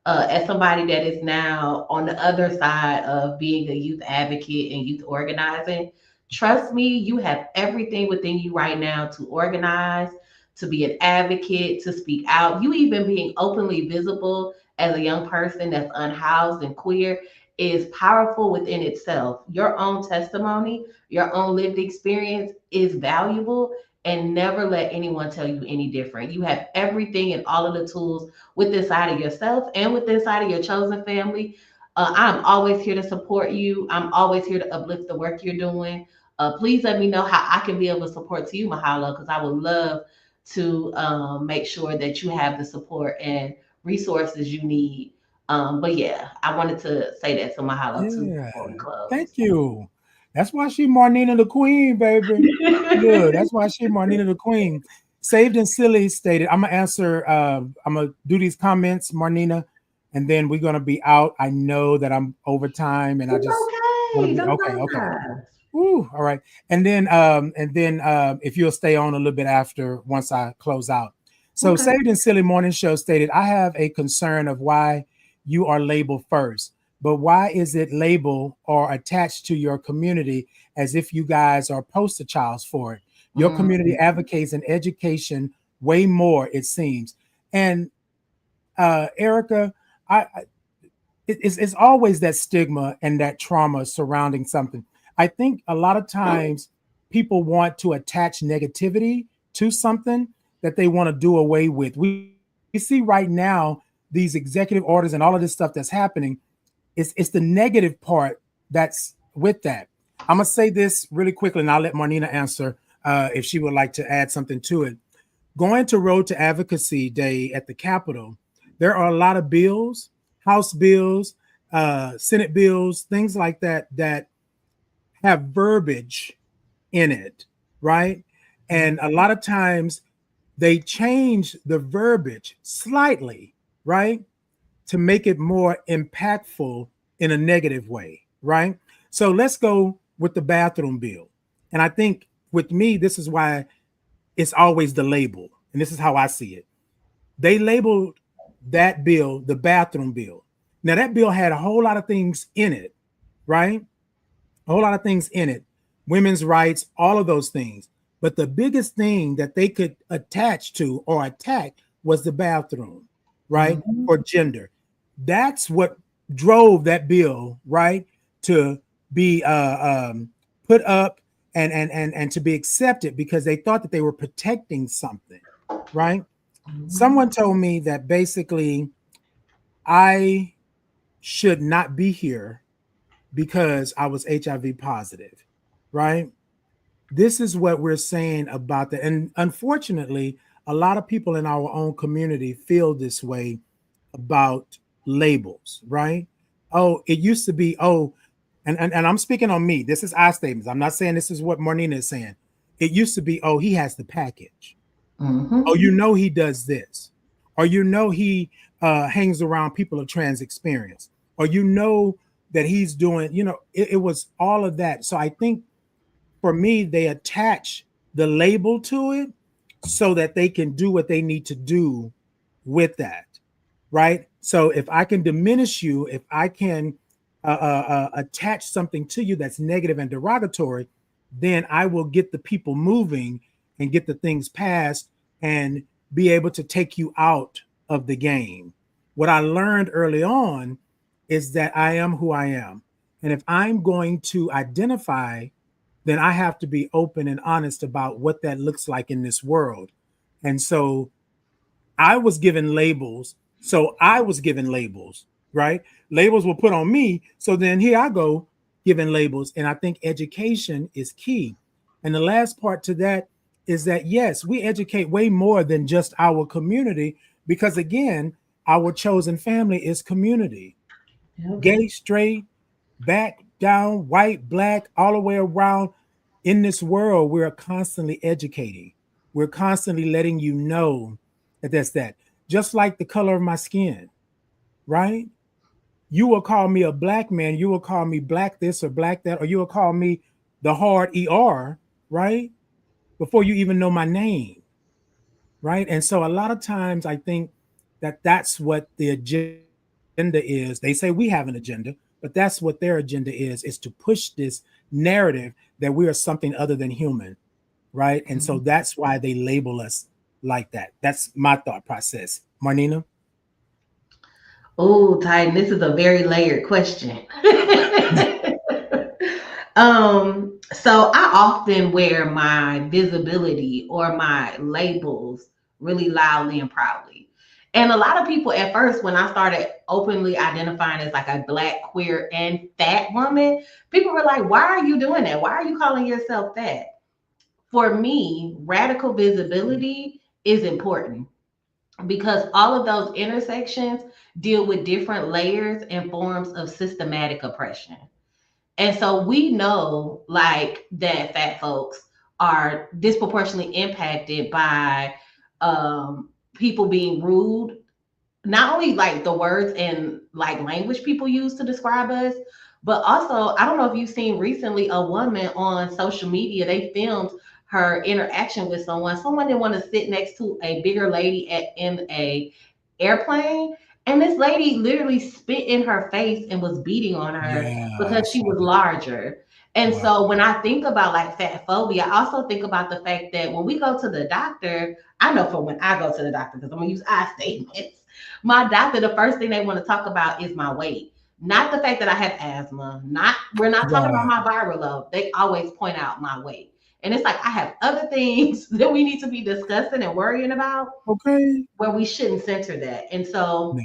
As somebody that is now on the other side of being a youth advocate and youth organizing, trust me, you have everything within you right now to organize, to be an advocate, to speak out. You even being openly visible as a young person that's unhoused and queer is powerful within itself. Your own testimony, your own lived experience is valuable, and never let anyone tell you any different. You have everything and all of the tools with inside of yourself and with inside of your chosen family. I'm always here to support you. I'm always here to uplift the work you're doing. Please let me know how I can be able to support to you, Mahalo, because I would love to make sure that you have the support and resources you need. But yeah, I wanted to say that to Mahalo too Yeah. before we close. Thank you. That's why she Marnina the Queen, baby. Look, that's why she Marnina the Queen. Saved and Silly stated, I'm gonna answer, I'm gonna do these comments, Marnina, and then we're gonna be out. I know that I'm over time and I It's just want to okay. be Don't okay, okay. apologize. Ooh, all right. And then if you'll stay on a little bit after once I close out. So Okay. Saved and Silly Morning Show stated, I have a concern of why you are labeled first. but why is it labeled or attached to your community as if you guys are poster childs for it? Your community Mhm. advocates in education way more, it seems. And Erica, it's always that stigma and that trauma surrounding something. I think a lot of times people want to attach negativity to something that they want to do away with. We see right now these executive orders and all of this stuff that's happening. It's the negative part that's with that. I'm gonna say this really quickly, and I'll let Marnina answer if she would like to add something to it. Going to Road to Advocacy Day at the Capitol, there are a lot of bills, House bills, Senate bills, things like that that have verbiage in it, right? And a lot of times they change the verbiage slightly, right, to make it more impactful in a negative way, right? So let's go with the bathroom bill. And I think with me, this is why it's always the label. And this is how I see it. They labeled that bill the bathroom bill. Now, that bill had a whole lot of things in it, right? A whole lot of things in it, women's rights, all of those things. But the biggest thing that they could attach to or attack was the bathroom, right? Mhm. For gender. That's what drove that bill, right, to be put up and to be accepted because they thought that they were protecting something, right? Someone Mhm. told me that basically I should not be here because I was HIV positive, right? This is what we're saying about that. And unfortunately, a lot of people in our own community feel this way about labels, right? Oh, it used to be, oh, and I'm speaking on me. This is I statements. I'm not saying this is what Marnina is saying. It used to be, oh, he has the package. Oh, Mhm. you know he does this. Or you know he hangs around people of trans experience. Or you know that he's doing, it was all of that. So I think for me, they attach the label to it so that they can do what they need to do with that, right? So if I can diminish you, if I can attach something to you that's negative and derogatory, then I will get the people moving and get the things passed and be able to take you out of the game. What I learned early on is that I am who I am. And if I'm going to identify, then I have to be open and honest about what that looks like in this world. And so I was given labels. So I was given labels, right? Labels were put on me. So then here I go giving labels. And I think education is key. And the last part to that is that, yes, we educate way more than just our community, because again, our chosen family is community, Yep. gay, straight, back, down, white, black, all the way around. In this world, we're constantly educating. We're constantly letting you know that that's that. Just like the color of my skin, right? You will call me a black man, you will call me black this or black that, or you will call me the hard ER, right? Before you even know my name, right? And so a lot of times I think that that's what the agenda is. They say we have an agenda, but that's what their agenda is to push this narrative that we are something other than human, right? And so that's why they label us like that. That's my thought process. Marnina? Oh, Titan, this is a very layered question. So I often wear my visibility or my labels really loudly and proudly. And a lot of people at first, when I started openly identifying as like a black, queer, and fat woman, people were like, why are you doing that? Why are you calling yourself fat? For me, radical visibility is important because all of those intersections deal with different layers and forms of systematic oppression. And so we know like that fat folks are disproportionately impacted by people being rude, not only like the words and like language people use to describe us, but also I don't know if you've seen recently a woman on social media, they filmed her interaction with someone. Someone didn't want to sit next to a bigger lady in a airplane, And this lady literally spit in her face and was beating on her Yeah, I because she saw was that. larger. And Wow. so when I think about like fat phobia, I also think about the fact that when we go to the doctor, I know for when I go to the doctor, because I'm gonna use I statements, my doctor, the first thing they want to talk about is my weight. Not the fact that I have asthma. Not we're not talking about Right. my viral load. They always point out my weight. And it's like I have other things that we need to be discussing and worrying about Okay. where we shouldn't center that. And so Now,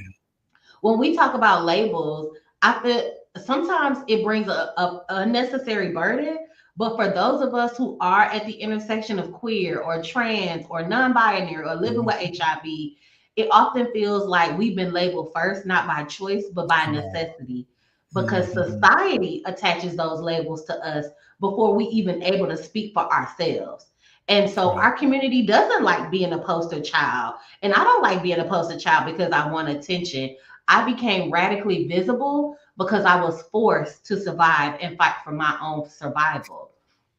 when we talk about labels, I feel sometimes it brings a unnecessary burden. But for those of us who are at the intersection of queer or trans or non-binary or living with mhm, HIV, it often feels like we've been labeled first, not by choice, but by right. necessity. Because Mhm, society attaches those labels to us before we even able to speak for ourselves. And so right. our community doesn't like being a poster child. And I don't like being a poster child because I want attention. I became radically visible because I was forced to survive and fight for my own survival.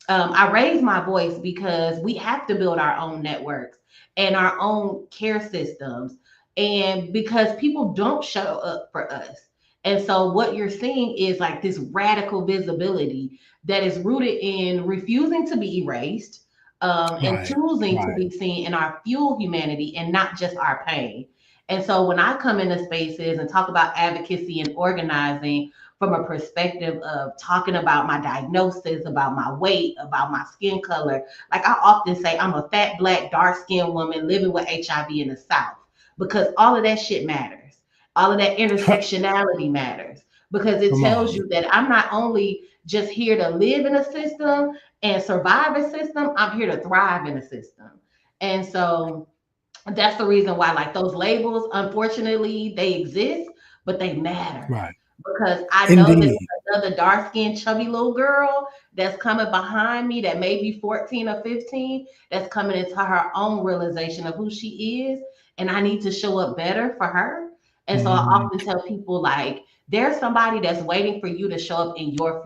I raised my voice because we have to build our own networks and our own care systems, and because people don't show up for us. And so, what you're seeing is like this radical visibility that is rooted in refusing to be erased, and Right. choosing to Right. be seen in our full humanity and not just our pain. And so, when I come into spaces and talk about advocacy and organizing, from a perspective of talking about my diagnosis, about my weight, about my skin color. Like I often say, I'm a fat, black, dark skinned woman living with HIV in the South because all of that shit matters. All of that intersectionality matters because it Come tells on. you that I'm not only just here to live in a system and survive a system, I'm here to thrive in a system. And so that's the reason why, like those labels, unfortunately, they exist, but they matter Right. because I know that Indeed. another dark skinned, chubby little girl that's coming behind me that may be 14 or 15 that's coming into her own realization of who she is. And I need to show up better for her. And so I Mhm. often tell people, like, there's somebody that's waiting for you to show up in your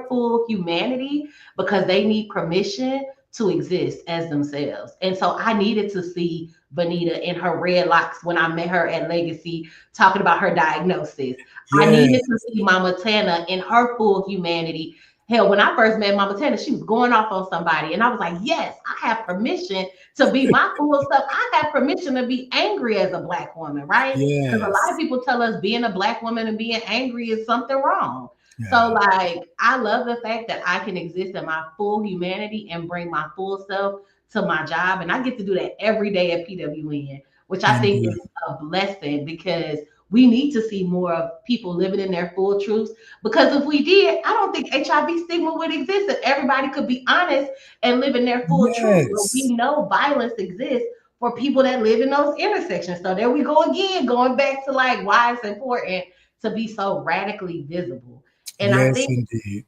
full humanity because they need permission to exist as themselves. And so I needed to see Bonita in her red locks when I met her at Legacy talking about her diagnosis. I needed to Yes. see Mama Tana in her full humanity. Hell, when I first met Mama Tana, she was going off on somebody. And I was like, yes, I have permission to be my full self. I have permission to be angry as a Black woman, right? Because a lot of Yes. people tell us being a Black woman and being angry is something wrong. So, Yeah. like, I love the fact that I can exist in my full humanity and bring my full self to my job. And I get to do that every day at PWN, which I think is Indeed. a blessing because we need to see more of people living in their full truths. Because if we did, I don't think HIV stigma would exist if everybody could be honest and live in their full truth. But Yes. we know violence exists for people that live in those intersections. So there we go again, going back to like why it's important to be so radically visible. And I Yes, think indeed.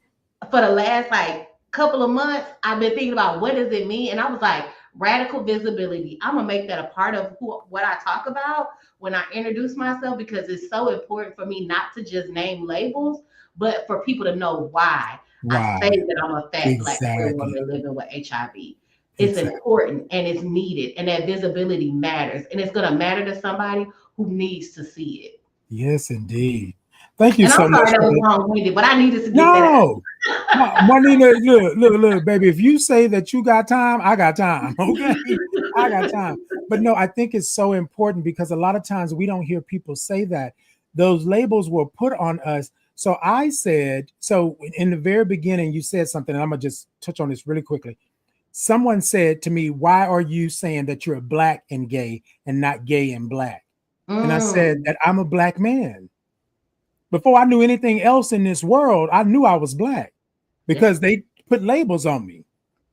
for the last like couple of months, I've been thinking about what does it mean, and I was like, radical visibility. I'm gonna make that a part of what I talk about when I introduce myself because it's so important for me not to just name labels, but for people to know why I say Why? that I'm a fat Black queer Exactly. woman living with HIV. It's Exactly. important and it's needed, and that visibility matters, and it's gonna matter to somebody who needs to see it. Yes, indeed. Thank you And I'm so much sorry that for was that. long-winded, but I needed to get that out. No, Marlena, look, baby. If you say that you got time, I got time. Okay, I got time. But no, I think it's so important because a lot of times we don't hear people say that those labels were put on us. So I said, so in the very beginning, you said something, and I'm gonna just touch on this really quickly. Someone said to me, "Why are you saying that you're Black and gay and not gay and Black?" And I said Mm, that I'm a Black man. Before I knew anything else in this world, I knew I was Black yeah, because they put labels on me.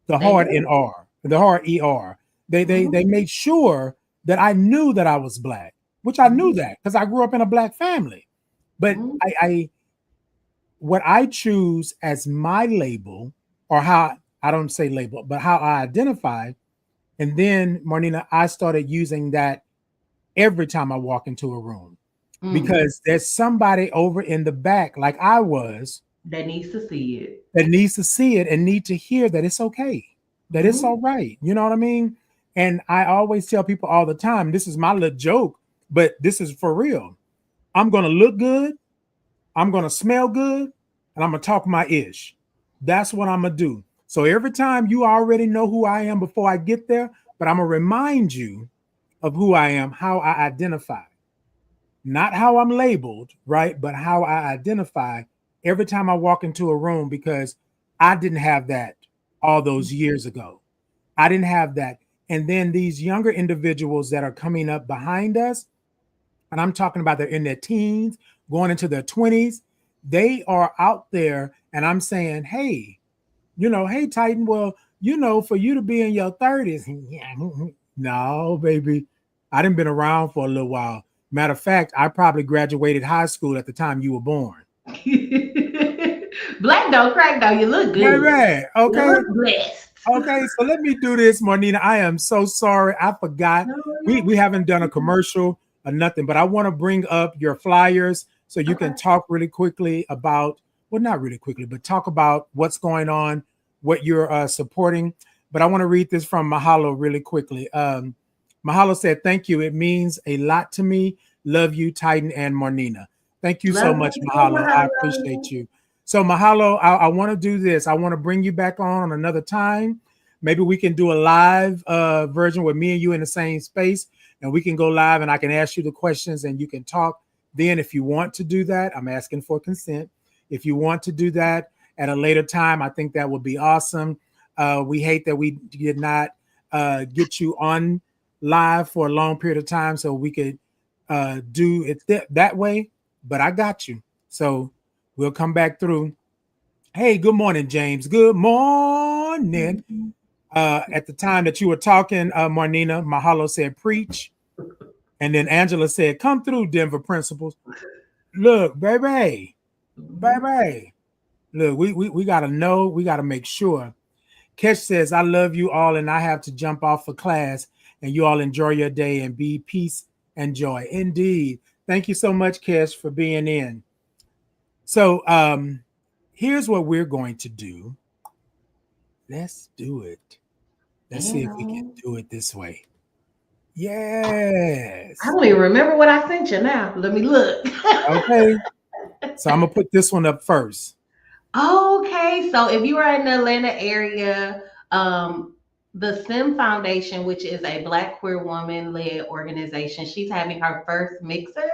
The they hard do. NR, the hard ER. They Mhm, made sure that I knew that I was Black, which I knew mhm, that because I grew up in a Black family. But mhm, I what I choose as my label, or how I don't say label, but how I identify. And then, Marnina, I started using that every time I walk into a room mm. because there's somebody over in the back, like I was, That needs to see it. that needs to see it and need to hear that it's okay, that it's Mhm, all right. You know what I mean? And I always tell people all the time, this is my little joke, but this is for real. I'm going to look good. I'm going to smell good, and I'm going to talk my ish. That's what I'm going to do. So every time, you already know who I am before I get there, but I'm going to remind you of who I am, how I identify. Not how I'm labeled, right? But how I identify every time I walk into a room, because I didn't have that all those years ago. I didn't have that. And then these younger individuals that are coming up behind us, and I'm talking about they're in their teens, going into their 20s, they are out there, and I'm saying, hey, hey, Titan, well, for you to be in your 30s, no, baby, I done been around for a little while. Matter of fact, I probably graduated high school at the time you were born. Black don't crack though. You look good. Right. Okay. You look blessed. Okay, so let me do this, Marnina. I am so sorry. I forgot. We haven't done a commercial or nothing, but I want to bring up your flyers so you can talk really quickly about, well, not really quickly, but talk about what's going on, what you're supporting. But I want to read this from Mahalo really quickly. Mahalo said, thank you. It means a lot to me. Love you, Titan and Marnina. Thank you so much, Mahalo. I appreciate you. So Mahalo, I want to do this. I want to bring you back on another time. Maybe we can do a live version with me and you in the same space, and we can go live and I can ask you the questions and you can talk. Then if you want to do that, I'm asking for consent. If you want to do that at a later time, I think that would be awesome. We hate that we did not get you on live for a long period of time so we could do it that way, but I got you. So we'll come back through. Hey, good morning, James. Good morning. At the time that you were talking, Marnina, Mahalo said, preach. And then Angela said, come through, Denver principals. Look, baby. Look, we got to know. We got to make sure. Kesh says, I love you all, and I have to jump off for class. And you all enjoy your day and be peace and joy. Indeed. Thank you so much, Kesh, for being in. So here's what we're going to do. Let's do it. Let's see if we can do it this way. Yes. I don't even remember what I sent you now. Let me look. Okay. So I'm going to put this one up first. Okay. So if you are in the Atlanta area, the SIM Foundation, which is a Black queer woman-led organization, she's having her first mixer.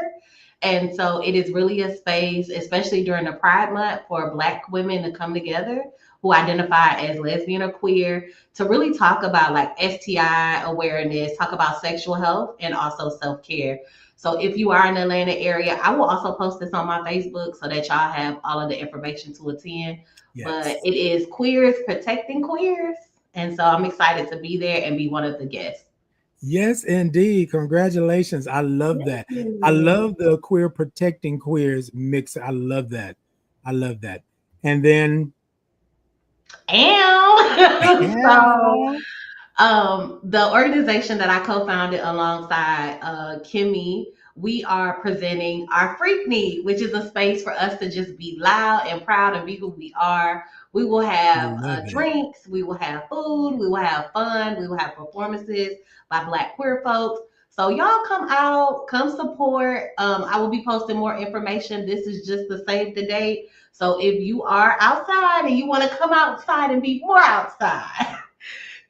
And so it is really a space, especially during the Pride Month, for Black women to come together who identify as lesbian or queer to really talk about like STI awareness, talk about sexual health, and also self-care. So if you are in the Atlanta area, I will also post this on my Facebook so that y'all have all of the information to attend. Yes. But it is Queers Protecting Queers. And so I'm excited to be there and be one of the guests. Yes, indeed. Congratulations. I love that. I love the Queer Protecting Queers mix. I love that. I love that. And then So the organization that I co-founded alongside Kimmy, we are presenting our Freakney, which is a space for us to just be loud and proud and be who we are. We will have drinks, we will have food, we will have fun, we will have performances by Black queer folks. So y'all come out, come support. I will be posting more information. This is just the save the date. So if you are outside and you want to come outside and be more outside,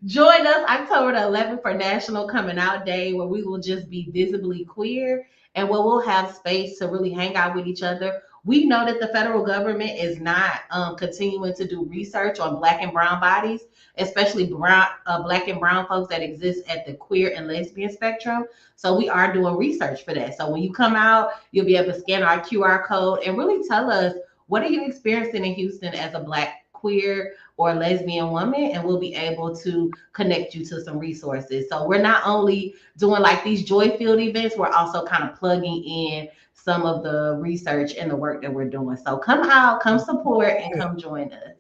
join us October the 11th for National Coming Out Day, where we will just be visibly queer and where we'll have space to really hang out with each other. We know that the federal government is not continuing to do research on Black and brown bodies, especially Black and brown folks that exist at the queer and lesbian spectrum. So we are doing research for that. So when you come out, you'll be able to scan our QR code and really tell us, what are you experiencing in Houston as a Black queer or lesbian woman, and we'll be able to connect you to some resources. So we're not only doing like these joy-filled events, we're also kind of plugging in some of the research and the work that we're doing. So come out, come support, and come join us.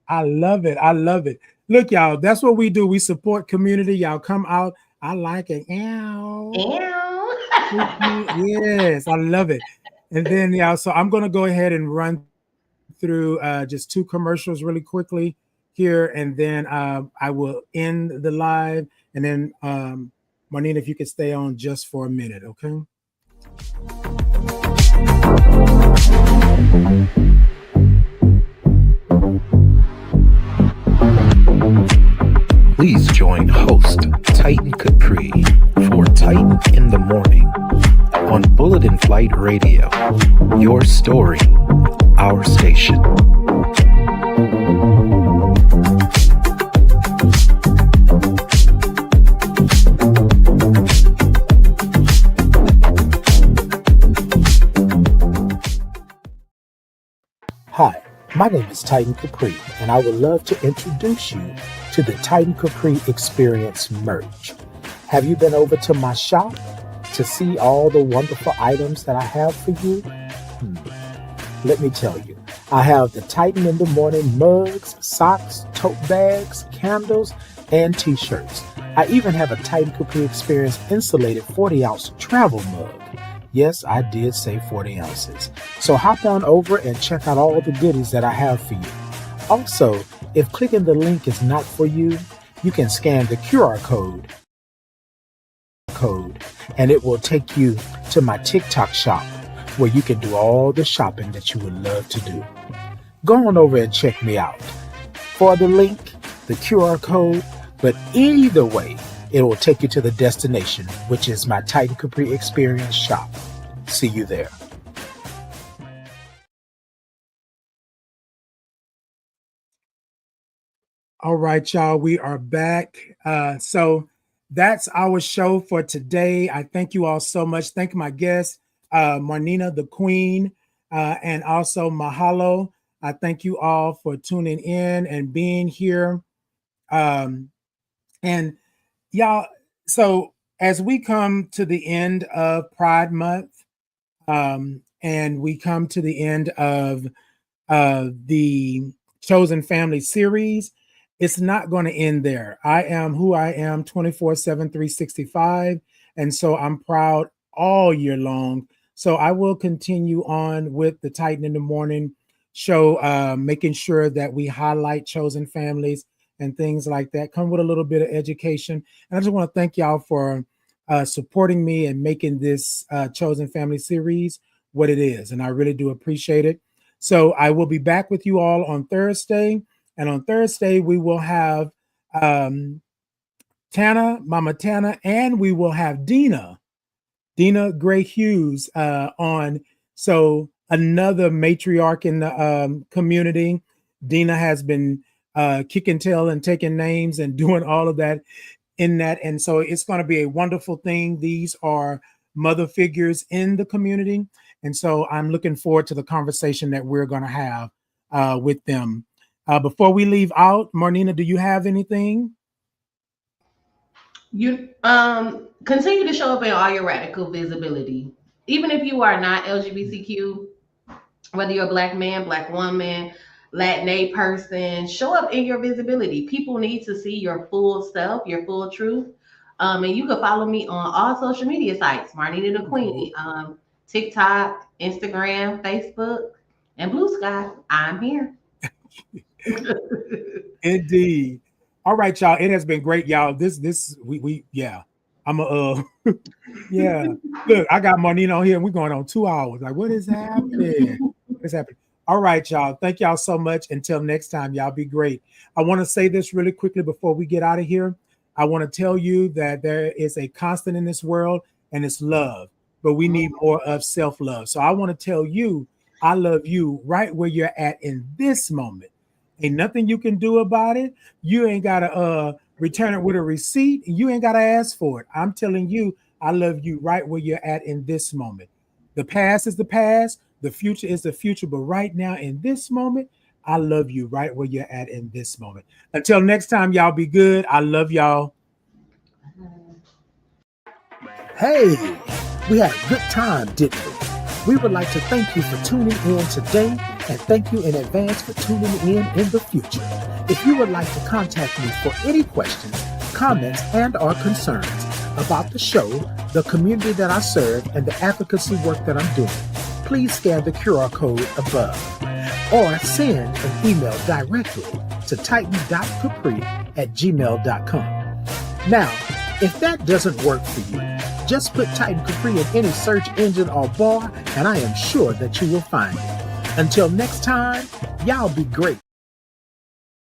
I love it. I love it. Look, y'all, that's what we do. We support community. Y'all come out. I like it. Ow. Yes, I love it. And then, y'all, so I'm going to go ahead and run through just two commercials really quickly here, and then I will end the live, and then Marnina, if you could stay on just for a minute, okay? Please join host Titan Capri for Titan in the Morning on Bulletin Flight Radio. Your story, our station. Hi, my name is Titan Capri, and I would love to introduce you to the Titan Capri Experience merch. Have you been over to my shop to see all the wonderful items that I have for you? Let me tell you, I have the Titan in the Morning mugs, socks, tote bags, candles, and t-shirts. I even have a Titan Capri Experience insulated 40-ounce travel mug. Yes, I did say 40 ounces. So hop on over and check out all the goodies that I have for you. Also, if clicking the link is not for you, you can scan the QR code and it will take you to my TikTok shop where you can do all the shopping that you would love to do. Go on over and check me out. For the link, the QR code, but either way, it will take you to the destination, which is my Titan Capri Experience shop. See you there. All right, y'all, we are back. So that's our show for today. I thank you all so much. Thank my guest, Marnina the Queen, and also Mahalo. I thank you all for tuning in and being here. And y'all, so as we come to the end of Pride Month, and we come to the end of the Chosen Family series, it's not going to end there. I am who I am 24/7, 365. And so I'm proud all year long. So I will continue on with the Titan in the Morning show, making sure that we highlight chosen families and things like that. Come with a little bit of education. And I just want to thank y'all for supporting me and making this Chosen Family series what it is. And I really do appreciate it. So I will be back with you all on Thursday. And on Thursday, we will have Tana, Mama Tana, and we will have Dina Gray Hughes on. So another matriarch in the community. Dina has been kicking tail and taking names and doing all of that in that. And so it's going to be a wonderful thing. These are mother figures in the community. And so I'm looking forward to the conversation that we're going to have with them. Before we leave out, Marnina, do you have anything? You continue to show up in all your radical visibility. Even if you are not LGBTQ, whether you're a Black man, Black woman, Latina person, show up in your visibility. People need to see your full self, your full truth. And you can follow me on all social media sites, Marnina the Queen, TikTok, Instagram, Facebook, and Blue Sky. I'm here. Indeed. All right, y'all. It has been great, y'all. We I'm a yeah. Look, I got Marnina on here and we're going on 2 hours. Like, what is happening? What is happening? All right, y'all. Thank y'all so much. Until next time, y'all be great. I want to say this really quickly before we get out of here. I want to tell you that there is a constant in this world, and it's love, but we need more of self-love. So I want to tell you, I love you right where you're at in this moment. Ain't nothing you can do about it. You ain't got to return it with a receipt. You ain't got to ask for it. I'm telling you, I love you right where you're at in this moment. The past is the past. The future is the future. But right now in this moment, I love you right where you're at in this moment. Until next time, y'all be good. I love y'all. Hey, we had a good time, didn't we? We would like to thank you for tuning in today and thank you in advance for tuning in the future. If you would like to contact me for any questions, comments, and or concerns about the show, the community that I serve, and the advocacy work that I'm doing, please scan the QR code above or send an email directly to titan.capri@gmail.com. Now, If that doesn't work for you, just put Titan Capri in any search engine or bar, and I am sure that you will find it. Until next time, y'all be great.